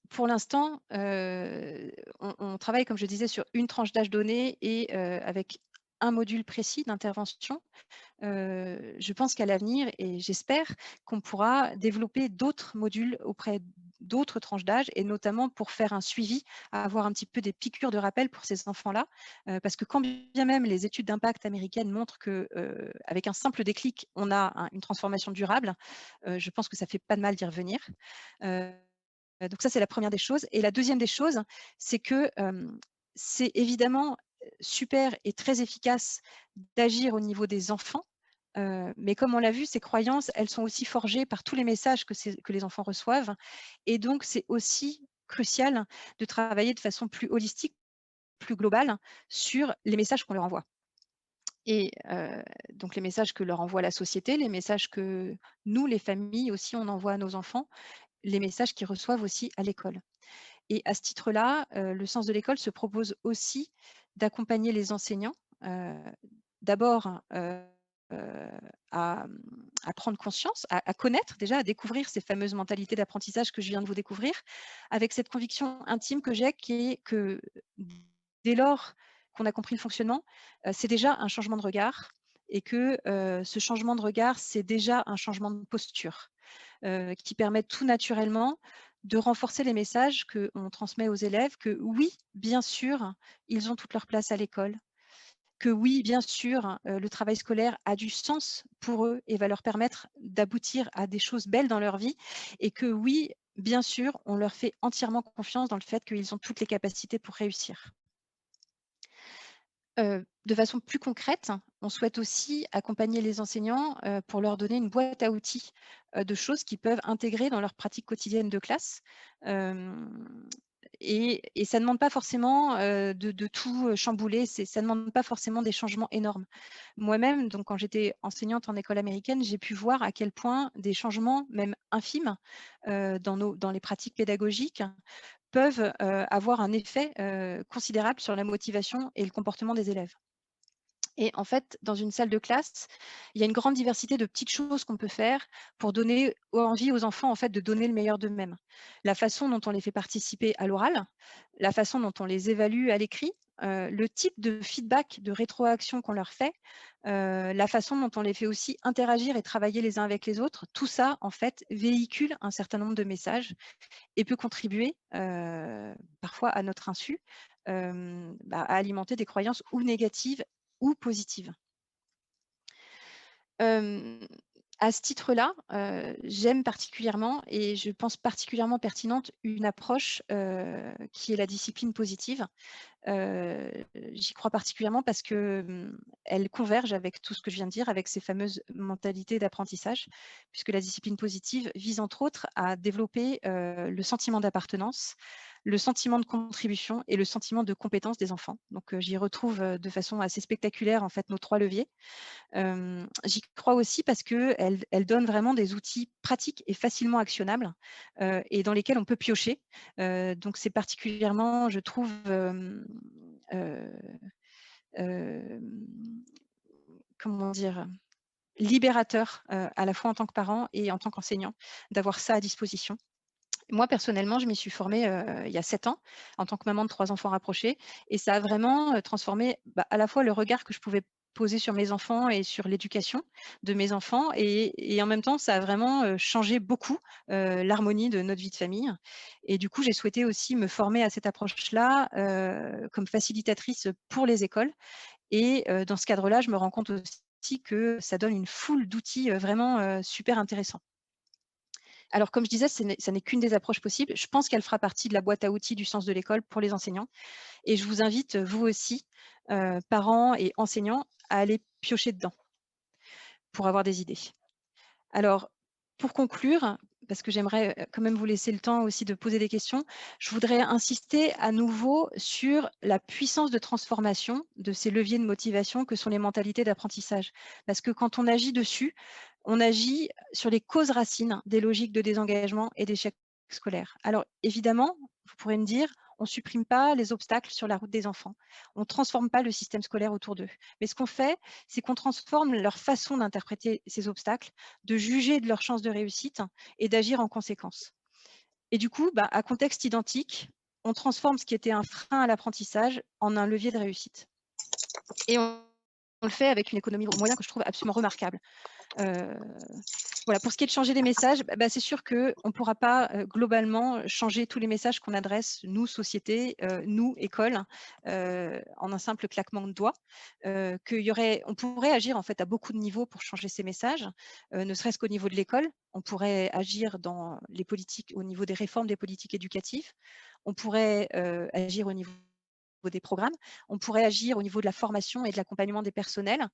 pour l'instant, on travaille, comme je disais, sur une tranche d'âge donnée et avec un module précis d'intervention. Je pense qu'à l'avenir et j'espère qu'on pourra développer d'autres modules auprès d'autres tranches d'âge et notamment pour faire un suivi, avoir un petit peu des piqûres de rappel pour ces enfants-là. Parce que quand bien même les études d'impact américaines montrent que, avec un simple déclic, on a une transformation durable, je pense que ça fait pas de mal d'y revenir. Heu, donc ça, c'est la première des choses et la deuxième des choses, c'est que, c'est évidemment, super et très efficace d'agir au niveau des enfants, mais comme on l'a vu, ces croyances, elles sont aussi forgées par tous les messages que les enfants reçoivent et donc c'est aussi crucial de travailler de façon plus holistique, plus globale sur les messages qu'on leur envoie et donc les messages que leur envoie la société, les messages que nous, les familles aussi, on envoie à nos enfants, les messages qu'ils reçoivent aussi à l'école. Et à ce titre-là, le sens de l'école se propose aussi d'accompagner les enseignants, heu, d'abord, heu, à prendre conscience, à connaître déjà, à découvrir ces fameuses mentalités d'apprentissage que je viens de vous découvrir, avec cette conviction intime que j'ai qui est que dès lors qu'on a compris le fonctionnement, c'est déjà un changement de regard et que, ce changement de regard, c'est déjà un changement de posture qui permettent tout naturellement de renforcer les messages qu'on transmet aux élèves que oui, bien sûr, ils ont toute leur place à l'école, que oui, bien sûr, le travail scolaire a du sens pour eux et va leur permettre d'aboutir à des choses belles dans leur vie et que oui, bien sûr, on leur fait entièrement confiance dans le fait qu'ils ont toutes les capacités pour réussir. De façon plus concrète, on souhaite aussi accompagner les enseignants, pour leur donner une boîte à outils, de choses qu'ils peuvent intégrer dans leur pratique quotidienne de classe. Hem et ça ne demande pas forcément, de tout, chambouler, ça ne demande pas forcément des changements énormes. Moi-même, donc quand j'étais enseignante en école américaine, j'ai pu voir à quel point des changements, même infimes, dans les pratiques pédagogiques peuvent, avoir un effet, considérable sur la motivation et le comportement des élèves. Et en fait, dans une salle de classe, il y a une grande diversité de petites choses qu'on peut faire pour donner envie aux enfants, en fait, de donner le meilleur d'eux-mêmes. La façon dont on les fait participer à l'oral, la façon dont on les évalue à l'écrit, le type de feedback, de rétroaction qu'on leur fait, la façon dont on les fait aussi interagir et travailler les uns avec les autres, tout ça, en fait, véhicule un certain nombre de messages et peut contribuer, parfois à notre insu, à alimenter des croyances ou négatives ou positives. Hem, à ce titre-là, j'aime particulièrement et je pense particulièrement pertinente une approche, qui est la discipline positive. Heu, j'y crois particulièrement parce que, elle converge avec tout ce que je viens de dire, avec ces fameuses mentalités d'apprentissage, puisque la discipline positive vise entre autres à développer, le sentiment d'appartenance, le sentiment de contribution et le sentiment de compétence des enfants. Donc, j'y retrouve, de façon assez spectaculaire en fait nos 3 leviers. J'y crois aussi parce qu'elle donne vraiment des outils pratiques et facilement actionnables, et dans lesquels on peut piocher. Donc c'est particulièrement, je trouve, heu, hem, comment dire? Libérateur, à la fois en tant que parent et en tant qu'enseignant, d'avoir ça à disposition. Moi, personnellement, je m'y suis formée, il y a 7 ans, en tant que maman de 3 enfants rapprochés et ça a vraiment, transformé, à la fois le regard que je pouvais poser sur mes enfants et sur l'éducation de mes enfants et en même temps, ça a vraiment, changé beaucoup, l'harmonie de notre vie de famille et du coup, j'ai souhaité aussi me former à cette approche-là, comme facilitatrice, pour les écoles et dans ce cadre-là, je me rends compte aussi que ça donne une foule d'outils, vraiment, super intéressants. Alors, comme je disais, ça n'est qu'une des approches possibles. Je pense qu'elle fera partie de la boîte à outils du sens de l'école pour les enseignants. Et je vous invite, vous aussi, parents et enseignants, à aller piocher dedans pour avoir des idées. Alors, pour conclure, parce que j'aimerais quand même vous laisser le temps aussi de poser des questions, je voudrais insister à nouveau sur la puissance de transformation de ces leviers de motivation que sont les mentalités d'apprentissage. Parce que quand on agit dessus, on agit sur les causes racines des logiques de désengagement et d'échec scolaire. Alors évidemment, vous pourrez me dire, on ne supprime pas les obstacles sur la route des enfants. On ne transforme pas le système scolaire autour d'eux. Mais ce qu'on fait, c'est qu'on transforme leur façon d'interpréter ces obstacles, de juger de leurs chances de réussite et d'agir en conséquence. Et du coup, à contexte identique, on transforme ce qui était un frein à l'apprentissage en un levier de réussite. Et on le fait avec une économie de moyens que je trouve absolument remarquable. Euh, voilà, pour ce qui est de changer les messages, c'est sûr qu'on ne pourra pas globalement changer tous les messages qu'on adresse, nous, société, nous, école, en un simple claquement de doigts. On pourrait agir en fait à beaucoup de niveaux pour changer ces messages, ne serait-ce qu'au niveau de l'école. On pourrait agir dans les politiques, au niveau des réformes des politiques éducatives. On pourrait agir au niveau des programmes. On pourrait agir au niveau de la formation et de l'accompagnement des personnels.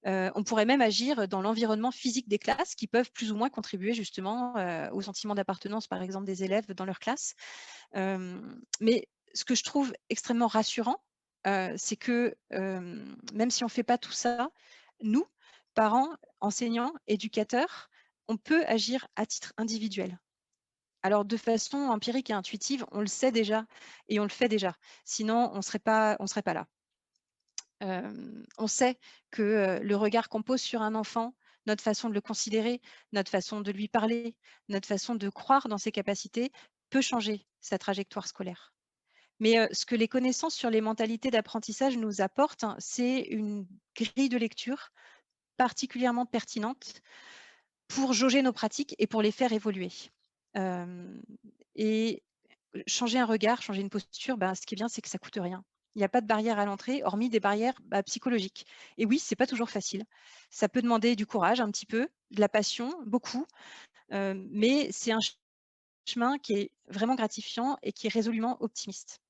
On pourrait même agir dans l'environnement physique des classes qui peuvent plus ou moins contribuer justement au sentiment d'appartenance, par exemple, des élèves dans leur classe. Mais ce que je trouve extrêmement rassurant, c'est que même si on ne fait pas tout ça, nous, parents, enseignants, éducateurs, on peut agir à titre individuel. Alors de façon empirique et intuitive, on le sait déjà et on le fait déjà. Sinon, on ne serait pas là. On sait que, le regard qu'on pose sur un enfant, notre façon de le considérer, notre façon de lui parler, notre façon de croire dans ses capacités peut changer sa trajectoire scolaire. Mais, ce que les connaissances sur les mentalités d'apprentissage nous apportent, hein, c'est une grille de lecture particulièrement pertinente pour jauger nos pratiques et pour les faire évoluer. Hem et changer un regard, changer une posture, ce qui est bien, c'est que ça coûte rien. Il n'y a pas de barrière à l'entrée, hormis des barrières, psychologiques. Et oui, c'est pas toujours facile. Ça peut demander du courage un petit peu, de la passion, beaucoup, mais c'est un chemin qui est vraiment gratifiant et qui est résolument optimiste.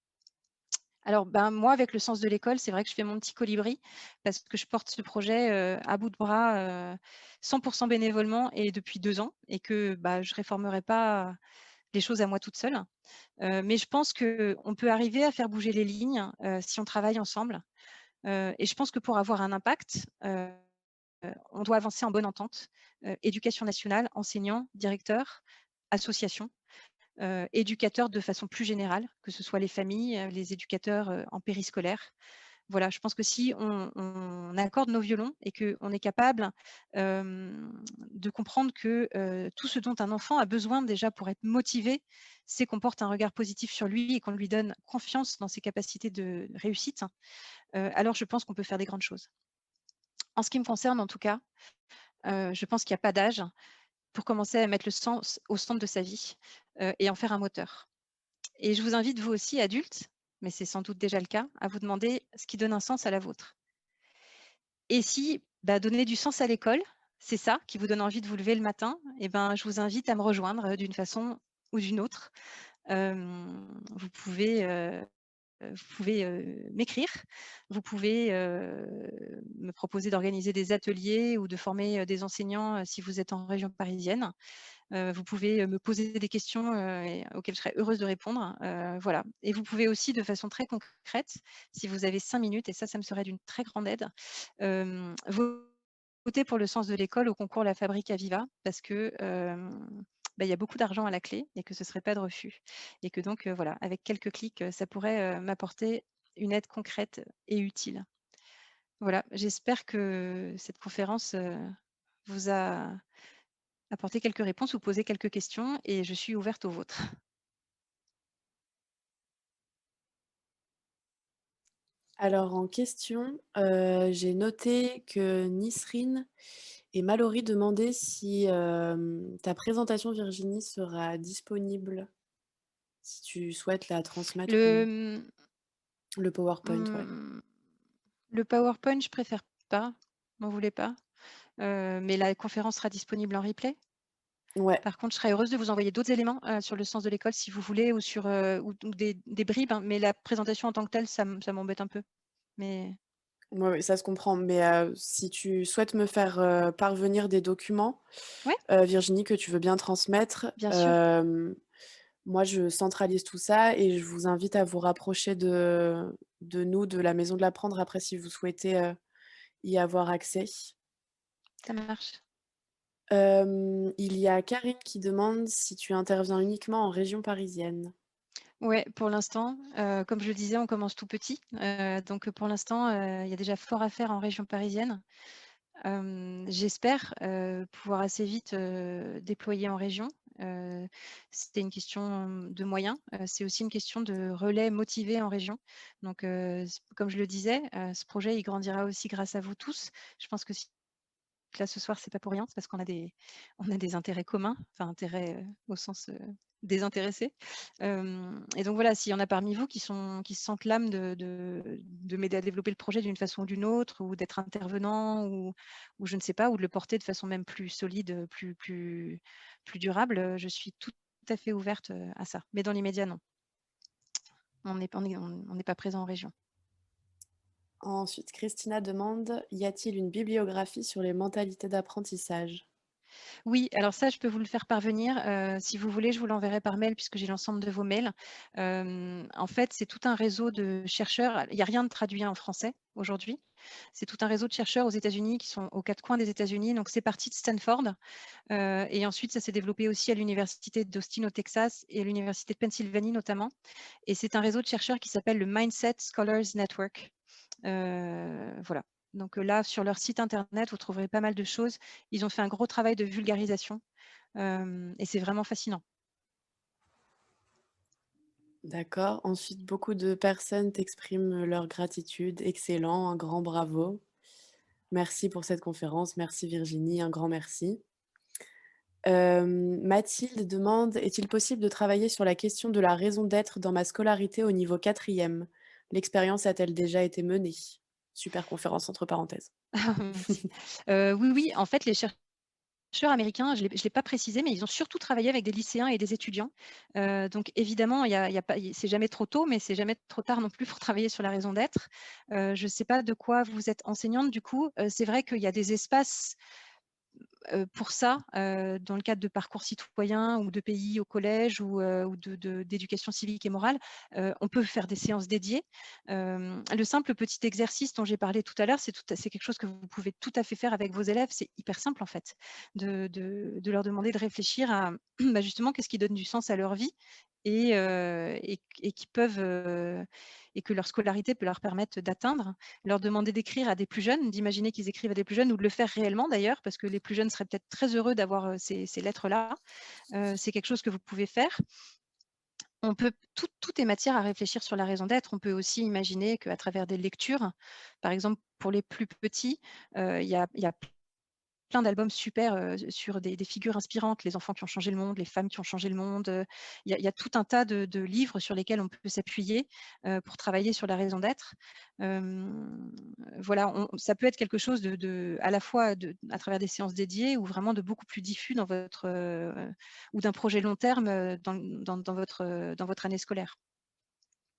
Alors, moi, avec le sens de l'école, c'est vrai que je fais mon petit colibri parce que je porte ce projet, à bout de bras, 100 bénévolement et depuis 2 ans et que, je réformerai pas les choses à moi toute seule. Mais je pense qu'on peut arriver à faire bouger les lignes, si on travaille ensemble. Et je pense que pour avoir un impact, on doit avancer en bonne entente. Éducation nationale, enseignants, directeurs, associations, éducateurs de façon plus générale, que ce soit les familles, les éducateurs, en périscolaire. voilà, je pense que si on accorde nos violons et qu'on est capable, de comprendre que, tout ce dont un enfant a besoin déjà pour être motivé, c'est qu'on porte un regard positif sur lui et qu'on lui donne confiance dans ses capacités de réussite, alors je pense qu'on peut faire des grandes choses. En ce qui me concerne en tout cas, je pense qu'il y a pas d'âge pour commencer à mettre le sens au centre de sa vie, et en faire un moteur. Et je vous invite, vous aussi, adultes, mais c'est sans doute déjà le cas, à vous demander ce qui donne un sens à la vôtre. Et si, bah, donner du sens à l'école, c'est ça qui vous donne envie de vous lever le matin, et ben, je vous invite à me rejoindre, d'une façon ou d'une autre. Vous pouvez, m'écrire, vous pouvez, me proposer d'organiser des ateliers ou de former, des enseignants, si vous êtes en région parisienne. Vous pouvez, me poser des questions, et auxquelles je serais heureuse de répondre, voilà. Et vous pouvez aussi, de façon très concrète, si vous avez 5 minutes, et ça me serait d'une très grande aide, voter pour le sens de l'école au concours La Fabrique à Viva, parce que, bah, il y a beaucoup d'argent à la clé et que ce ne serait pas de refus, et que donc, voilà, avec quelques clics, ça pourrait, m'apporter une aide concrète et utile. Voilà, j'espère que cette conférence, vous a apporté quelques réponses ou posé quelques questions, et je suis ouverte aux vôtres. Alors en question, j'ai noté que Nisrine et Mallory demandaient si, ta présentation Virginie sera disponible, si tu souhaites la transmettre ou Le, non. Le PowerPoint, ouais. mmh, le PowerPoint, je préfère pas, m'en voulez pas, mais la conférence sera disponible en replay. Ouais, Par contre, je serais heureuse de vous envoyer d'autres éléments, sur le sens de l'école si vous voulez, ou sur, ou des bribes, hein, mais la présentation en tant que telle, ça m'embête un peu. Mais ouais, ouais, ça se comprend, mais si tu souhaites me faire, parvenir des documents, ouais, Virginie, que tu veux bien transmettre, bien sûr. moi je centralise tout ça et je vous invite à vous rapprocher de nous, de la Maison de l'Apprendre après si vous souhaitez, y avoir accès. Ça marche. Il y a Karine qui demande si tu interviens uniquement en région parisienne. Ouais, pour l'instant, comme je le disais, on commence tout petit, donc pour l'instant, il y a déjà fort à faire en région parisienne. J'espère, pouvoir assez vite, déployer en région. Heu, C'était une question de moyens, c'est aussi une question de relais motivés en région. Donc, comme je le disais, ce projet, il grandira aussi grâce à vous tous. Je pense que si là ce soir, c'est pas pour rien, c'est parce qu'on a des intérêts communs, enfin intérêts, au sens, désintéressé. Et donc voilà, s'il y en a parmi vous qui se sentent l'âme de m'aider à développer le projet d'une façon ou d'une autre, ou d'être intervenant, ou je ne sais pas, ou de le porter de façon même plus solide, plus durable, je suis tout à fait ouverte, à ça. Mais dans l'immédiat, non. On n'est pas présent en région. Ensuite, Christina demande: y a-t-il une bibliographie sur les mentalités d'apprentissage? Oui, alors ça, je peux vous le faire parvenir. Si vous voulez, je vous l'enverrai par mail puisque j'ai l'ensemble de vos mails. En fait, c'est tout un réseau de chercheurs. Il n'y a rien de traduit en français aujourd'hui. C'est tout un réseau de chercheurs aux États-Unis qui sont aux quatre coins des États-Unis. Donc, c'est parti de Stanford. Et ensuite, ça s'est développé aussi à l'université d'Austin au Texas et à l'université de Pennsylvanie notamment. Et c'est un réseau de chercheurs qui s'appelle le Mindset Scholars Network. Voilà. Donc là, sur leur site internet, vous trouverez pas mal de choses. Ils ont fait un gros travail de vulgarisation, et c'est vraiment fascinant. D'accord. Ensuite, beaucoup de personnes t'expriment leur gratitude. Excellent, un grand bravo. Merci pour cette conférence. Merci Virginie, un grand merci. Mathilde demande: «Est-il possible de travailler sur la question de la raison d'être dans ma scolarité au niveau quatrième? L'expérience a-t-elle déjà été menée?» Super conférence entre parenthèses. Merci. Oui, oui, en fait, les chercheurs américains, je l'ai pas précisé, mais ils ont surtout travaillé avec des lycéens et des étudiants. Donc évidemment, il y a pas c'est jamais trop tôt, mais c'est jamais trop tard non plus pour travailler sur la raison d'être. Je ne sais pas de quoi vous êtes enseignante du coup. C'est vrai qu'il y a des espaces pour ça, dans le cadre de parcours citoyens ou de pays au collège, ou d'éducation civique et morale, on peut faire des séances dédiées. Le simple petit exercice dont j'ai parlé tout à l'heure, c'est quelque chose que vous pouvez tout à fait faire avec vos élèves. C'est hyper simple en fait, de leur demander de réfléchir à, bah, justement, qu'est-ce qui donne du sens à leur vie, et qui peuvent, et que leur scolarité peut leur permettre d'atteindre. Leur demander d'écrire à des plus jeunes, d'imaginer qu'ils écrivent à des plus jeunes ou de le faire réellement d'ailleurs, parce que les plus jeunes seraient peut-être très heureux d'avoir, ces lettres-là. C'est quelque chose que vous pouvez faire. On peut tout est matière à réfléchir sur la raison d'être. On peut aussi imaginer qu'à travers des lectures, par exemple pour les plus petits, il y a plein d'albums super, sur des figures inspirantes, les enfants qui ont changé le monde, les femmes qui ont changé le monde, il y a tout un tas de livres sur lesquels on peut s'appuyer, pour travailler sur la raison d'être. Hem, voilà, ça peut être quelque chose à la fois à travers des séances dédiées ou vraiment de beaucoup plus diffus dans votre, ou d'un projet long terme, dans votre année scolaire.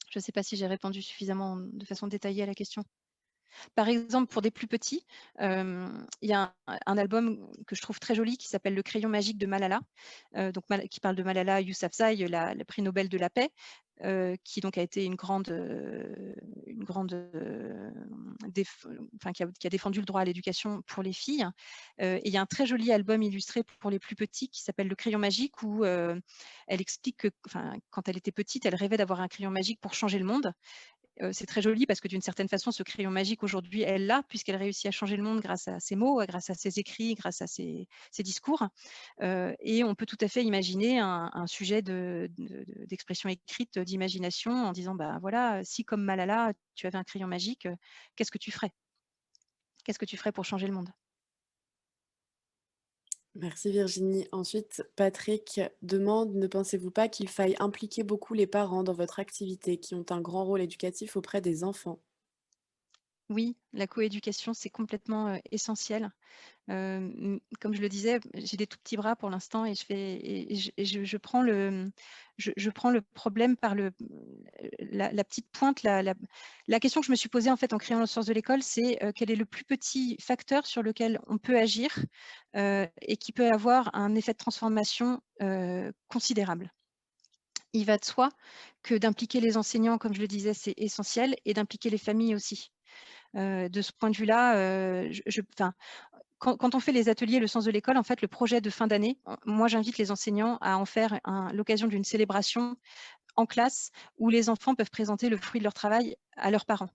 Je ne sais pas si j'ai répondu suffisamment de façon détaillée à la question. Par exemple, pour des plus petits, il y a un album que je trouve très joli qui s'appelle «Le crayon magique de Malala», donc qui parle de Malala Yousafzai, la prix Nobel de la paix, qui donc a été une grande, déf enfin qui a défendu le droit à l'éducation pour les filles. Et il y a un très joli album illustré pour les plus petits qui s'appelle «Le crayon magique» où, elle explique que quand elle était petite, elle rêvait d'avoir un crayon magique pour changer le monde. C'est très joli parce que d'une certaine façon, ce crayon magique aujourd'hui, elle l'a puisqu'elle réussit à changer le monde grâce à ses mots, grâce à ses écrits, grâce à ses discours. Et on peut tout à fait imaginer un sujet d'expression écrite, d'imagination en disant: «Bah, voilà, si comme Malala, tu avais un crayon magique, qu'est-ce que tu ferais? Qu'est-ce que tu ferais pour changer le monde?» Merci Virginie. Ensuite, Patrick demande: «Ne pensez-vous pas qu'il faille impliquer beaucoup les parents dans votre activité, qui ont un grand rôle éducatif auprès des enfants?» Oui, la coéducation, c'est complètement, essentiel. Comme je le disais, j'ai des tout petits bras pour l'instant et je prends je prends le problème par la petite pointe. La question que je me suis posée, en fait, en créant le sens de l'école, c'est, quel est le plus petit facteur sur lequel on peut agir, et qui peut avoir un effet de transformation, considérable. Il va de soi que d'impliquer les enseignants, comme je le disais, c'est essentiel et d'impliquer les familles aussi. De ce point de vue-là, quand on fait les ateliers Le sens de l'école, en fait, le projet de fin d'année, moi, j'invite les enseignants à en faire l'occasion d'une célébration en classe où les enfants peuvent présenter le fruit de leur travail à leurs parents.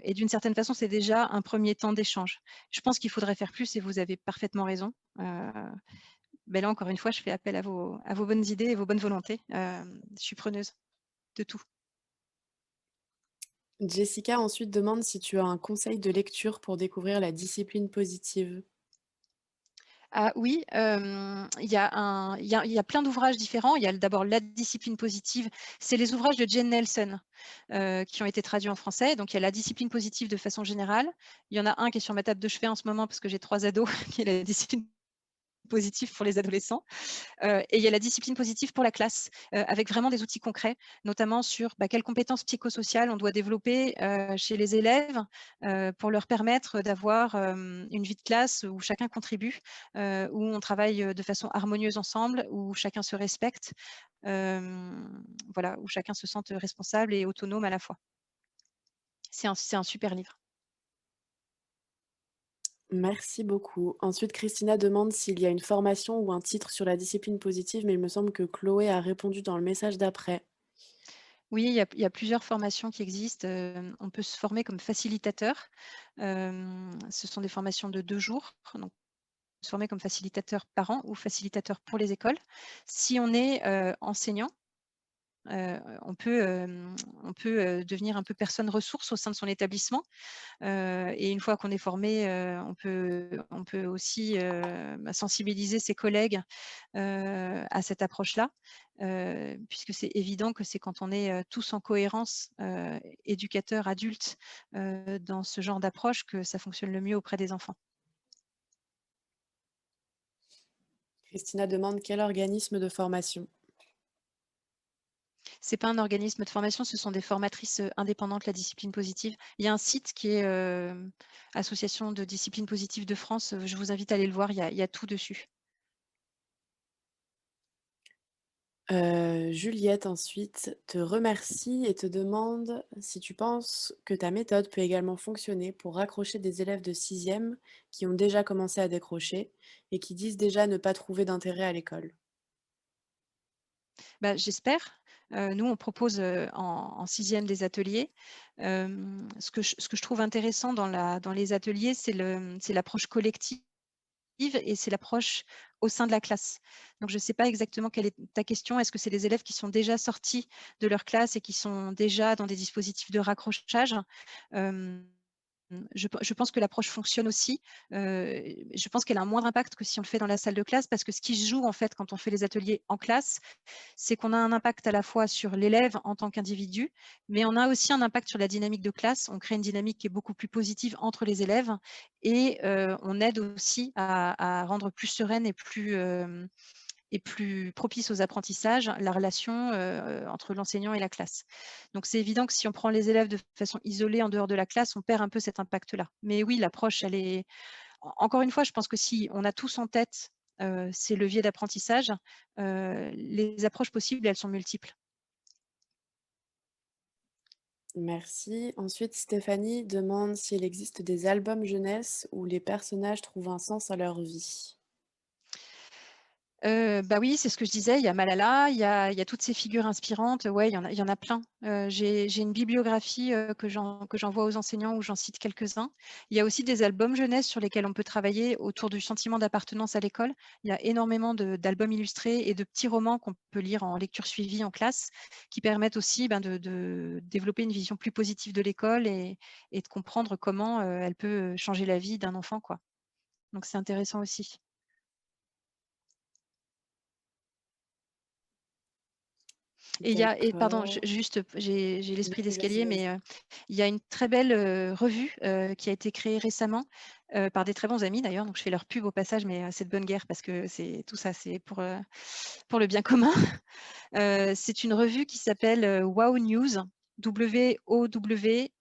Et d'une certaine façon, c'est déjà un premier temps d'échange. Je pense qu'il faudrait faire plus et vous avez parfaitement raison. Là, encore une fois, je fais appel à vos bonnes idées et vos bonnes volontés. Je suis preneuse de tout. Jessica ensuite demande si tu as un conseil de lecture pour découvrir la discipline positive. Ah oui, il y a plein d'ouvrages différents. Il y a d'abord La discipline positive, c'est les ouvrages de Jane Nelson, qui ont été traduits en français. Donc il y a La discipline positive de façon générale. Il y en a un qui est sur ma table de chevet en ce moment parce que j'ai 3 ados, qui est La discipline positive pour les adolescents. Et il y a La discipline positive pour la classe, avec vraiment des outils concrets, notamment sur, quelles compétences psychosociales on doit développer, chez les élèves, pour leur permettre d'avoir, une vie de classe où chacun contribue, où on travaille, de façon harmonieuse ensemble, où chacun se respecte, voilà, où chacun se sente responsable et autonome à la fois. C'est un super livre. Merci beaucoup. Ensuite, Christina demande s'il y a une formation ou un titre sur la discipline positive, mais il me semble que Chloé a répondu dans le message d'après. Oui, il y a plusieurs formations qui existent. On peut se former comme facilitateur. Ce sont des formations de 2 jours, donc se former comme facilitateur parent ou facilitateur pour les écoles. Si on est, enseignant, on peut, devenir un peu personne ressource au sein de son établissement. Et une fois qu'on est formé, on peut aussi, sensibiliser ses collègues, à cette approche-là, puisque c'est évident que c'est quand on est, tous en cohérence, éducateurs, adultes, dans ce genre d'approche que ça fonctionne le mieux auprès des enfants. Christina demande quel organisme de formation. C'est pas un organisme de formation, ce sont des formatrices, indépendantes, La discipline positive. Il y a un site qui est, Association de discipline positive de France, je vous invite à aller le voir, il y a tout dessus. Juliette ensuite te remercie et te demande si tu penses que ta méthode peut également fonctionner pour raccrocher des élèves de sixième qui ont déjà commencé à décrocher et qui disent déjà ne pas trouver d'intérêt à l'école. J'espère. Nous, on propose en sixième des ateliers. Ce que je trouve intéressant dans les ateliers, c'est l'approche collective et c'est l'approche au sein de la classe. Donc, je ne sais pas exactement quelle est ta question. Est-ce que c'est les élèves qui sont déjà sortis de leur classe et qui sont déjà dans des dispositifs de raccrochage? Je pense que l'approche fonctionne aussi. Je pense qu'elle a un moindre impact que si on le fait dans la salle de classe, parce que ce qui se joue en fait quand on fait les ateliers en classe, c'est qu'on a un impact à la fois sur l'élève en tant qu'individu, mais on a aussi un impact sur la dynamique de classe. On crée une dynamique qui est beaucoup plus positive entre les élèves et on aide aussi à rendre plus sereine et plus propice aux apprentissages, la relation entre l'enseignant et la classe. Donc, c'est évident que si on prend les élèves de façon isolée en dehors de la classe, on perd un peu cet impact-là. Mais oui, l'approche, elle est… Encore une fois, je pense que si on a tous en tête ces leviers d'apprentissage, les approches possibles, elles sont multiples. Merci. Ensuite, Stéphanie demande s'il existe des albums jeunesse où les personnages trouvent un sens à leur vie. Bah oui, c'est ce que je disais, il y a Malala, il y a toutes ces figures inspirantes, ouais, il y en a plein. J'ai une bibliographie, que j'envoie aux enseignants où j'en cite quelques-uns. Il y a aussi des albums jeunesse sur lesquels on peut travailler autour du sentiment d'appartenance à l'école. Il y a énormément d'albums illustrés et de petits romans qu'on peut lire en lecture suivie en classe, qui permettent aussi, ben, de développer une vision plus positive de l'école et de comprendre comment, elle peut changer la vie d'un enfant, quoi. Donc c'est intéressant aussi. Et il y a et pardon, D'accord. juste, j'ai l'esprit Oui, vas-y, d'escalier, vas-y. mais il y a une très belle, revue, qui a été créée récemment, par des très bons amis d'ailleurs, donc je fais leur pub au passage, mais c'est de bonne guerre parce que c'est tout ça, c'est pour le bien commun. C'est une revue qui s'appelle, Wow News, WOW,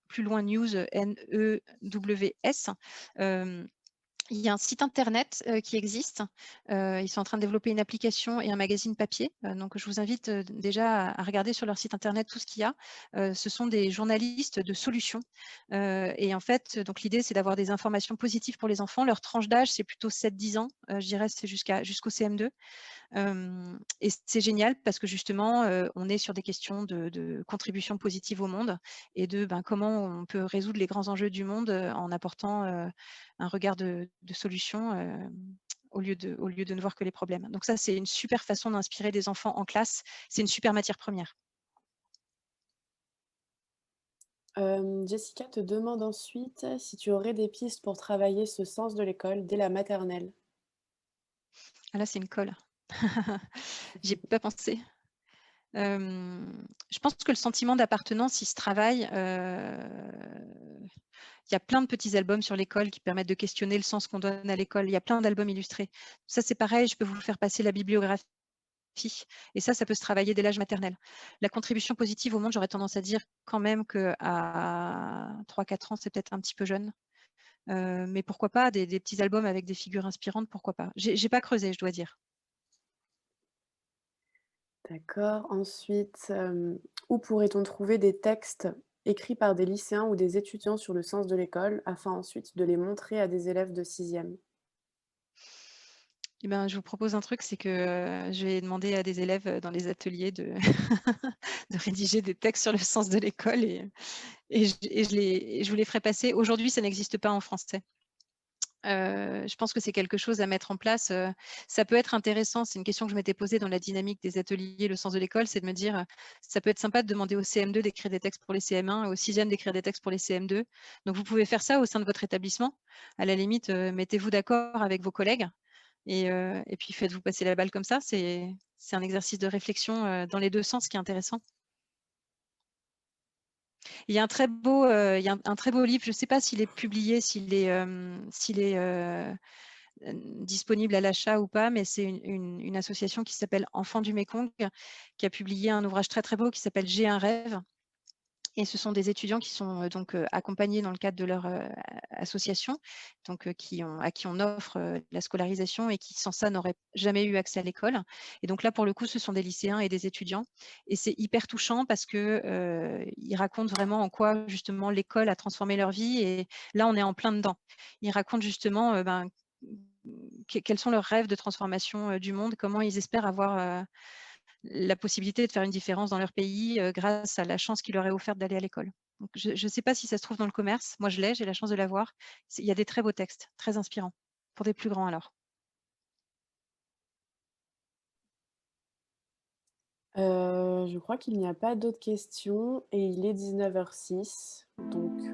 plus loin news, NEWS. Hem Il y a un site internet qui existe. Ils sont en train de développer une application et un magazine papier. Donc, je vous invite déjà à regarder sur leur site internet tout ce qu'il y a. Ce sont des journalistes de solutions. Et en fait, donc l'idée, c'est d'avoir des informations positives pour les enfants. Leur tranche d'âge, c'est plutôt 7-10 ans. Je dirais, c'est jusqu'au CM2. Et c'est génial parce que justement, on est sur des questions de contribution positive au monde et ben, comment on peut résoudre les grands enjeux du monde en apportant un regard de solution au lieu de ne voir que les problèmes. Donc ça, c'est une super façon d'inspirer des enfants en classe. C'est une super matière première. Jessica te demande ensuite si tu aurais des pistes pour travailler ce sens de l'école dès la maternelle. Ah là, c'est une colle. J'y ai pas pensé. Je pense que le sentiment d'appartenance, il se travaille. Il y a plein de petits albums sur l'école qui permettent de questionner le sens qu'on donne à l'école. Il y a plein d'albums illustrés. Ça, c'est pareil, je peux vous faire passer la bibliographie. Et ça peut se travailler dès l'âge maternel. La contribution positive au monde, j'aurais tendance à dire quand même qu'à 3-4 ans, c'est peut-être un petit peu jeune. Mais pourquoi pas des petits albums avec des figures inspirantes, pourquoi pas. J'ai pas creusé, je dois dire. D'accord. Ensuite, où pourrait-on trouver des textes écrits par des lycéens ou des étudiants sur le sens de l'école, afin ensuite de les montrer à des élèves de sixième? Eh ben, je vous propose un truc, c'est que je vais demander à des élèves dans les ateliers de, de rédiger des textes sur le sens de l'école et je vous les ferai passer. Aujourd'hui, ça n'existe pas en français. Je pense que c'est quelque chose à mettre en place. Ça peut être intéressant, c'est une question que je m'étais posée dans la dynamique des ateliers, le sens de l'école, c'est de me dire, ça peut être sympa de demander au CM2 d'écrire des textes pour les CM1, au 6e d'écrire des textes pour les CM2. Donc vous pouvez faire ça au sein de votre établissement. À la limite, mettez-vous d'accord avec vos collègues et puis faites-vous passer la balle comme ça. C'est un exercice de réflexion dans les 2 sens qui est intéressant. Il y a un très beau, il y a un très beau livre, je ne sais pas s'il est publié, s'il est disponible à l'achat ou pas, mais c'est une association qui s'appelle Enfants du Mékong, qui a publié un ouvrage très très beau qui s'appelle J'ai un rêve. Et ce sont des étudiants qui sont donc accompagnés dans le cadre de leur association, donc à qui on offre la scolarisation et qui sans ça n'auraient jamais eu accès à l'école. Et donc là, pour le coup, ce sont des lycéens et des étudiants. Et c'est hyper touchant parce que ils racontent vraiment en quoi justement l'école a transformé leur vie. Et là, on est en plein dedans. Ils racontent justement quels sont leurs rêves de transformation du monde, comment ils espèrent avoir la possibilité de faire une différence dans leur pays, grâce à la chance qui leur est offerte d'aller à l'école. Donc je ne sais pas si ça se trouve dans le commerce. Moi, je l'ai, j'ai la chance de l'avoir. Il y a des très beaux textes, très inspirants, pour des plus grands alors. Je crois qu'il n'y a pas d'autres questions et il est 19h06, donc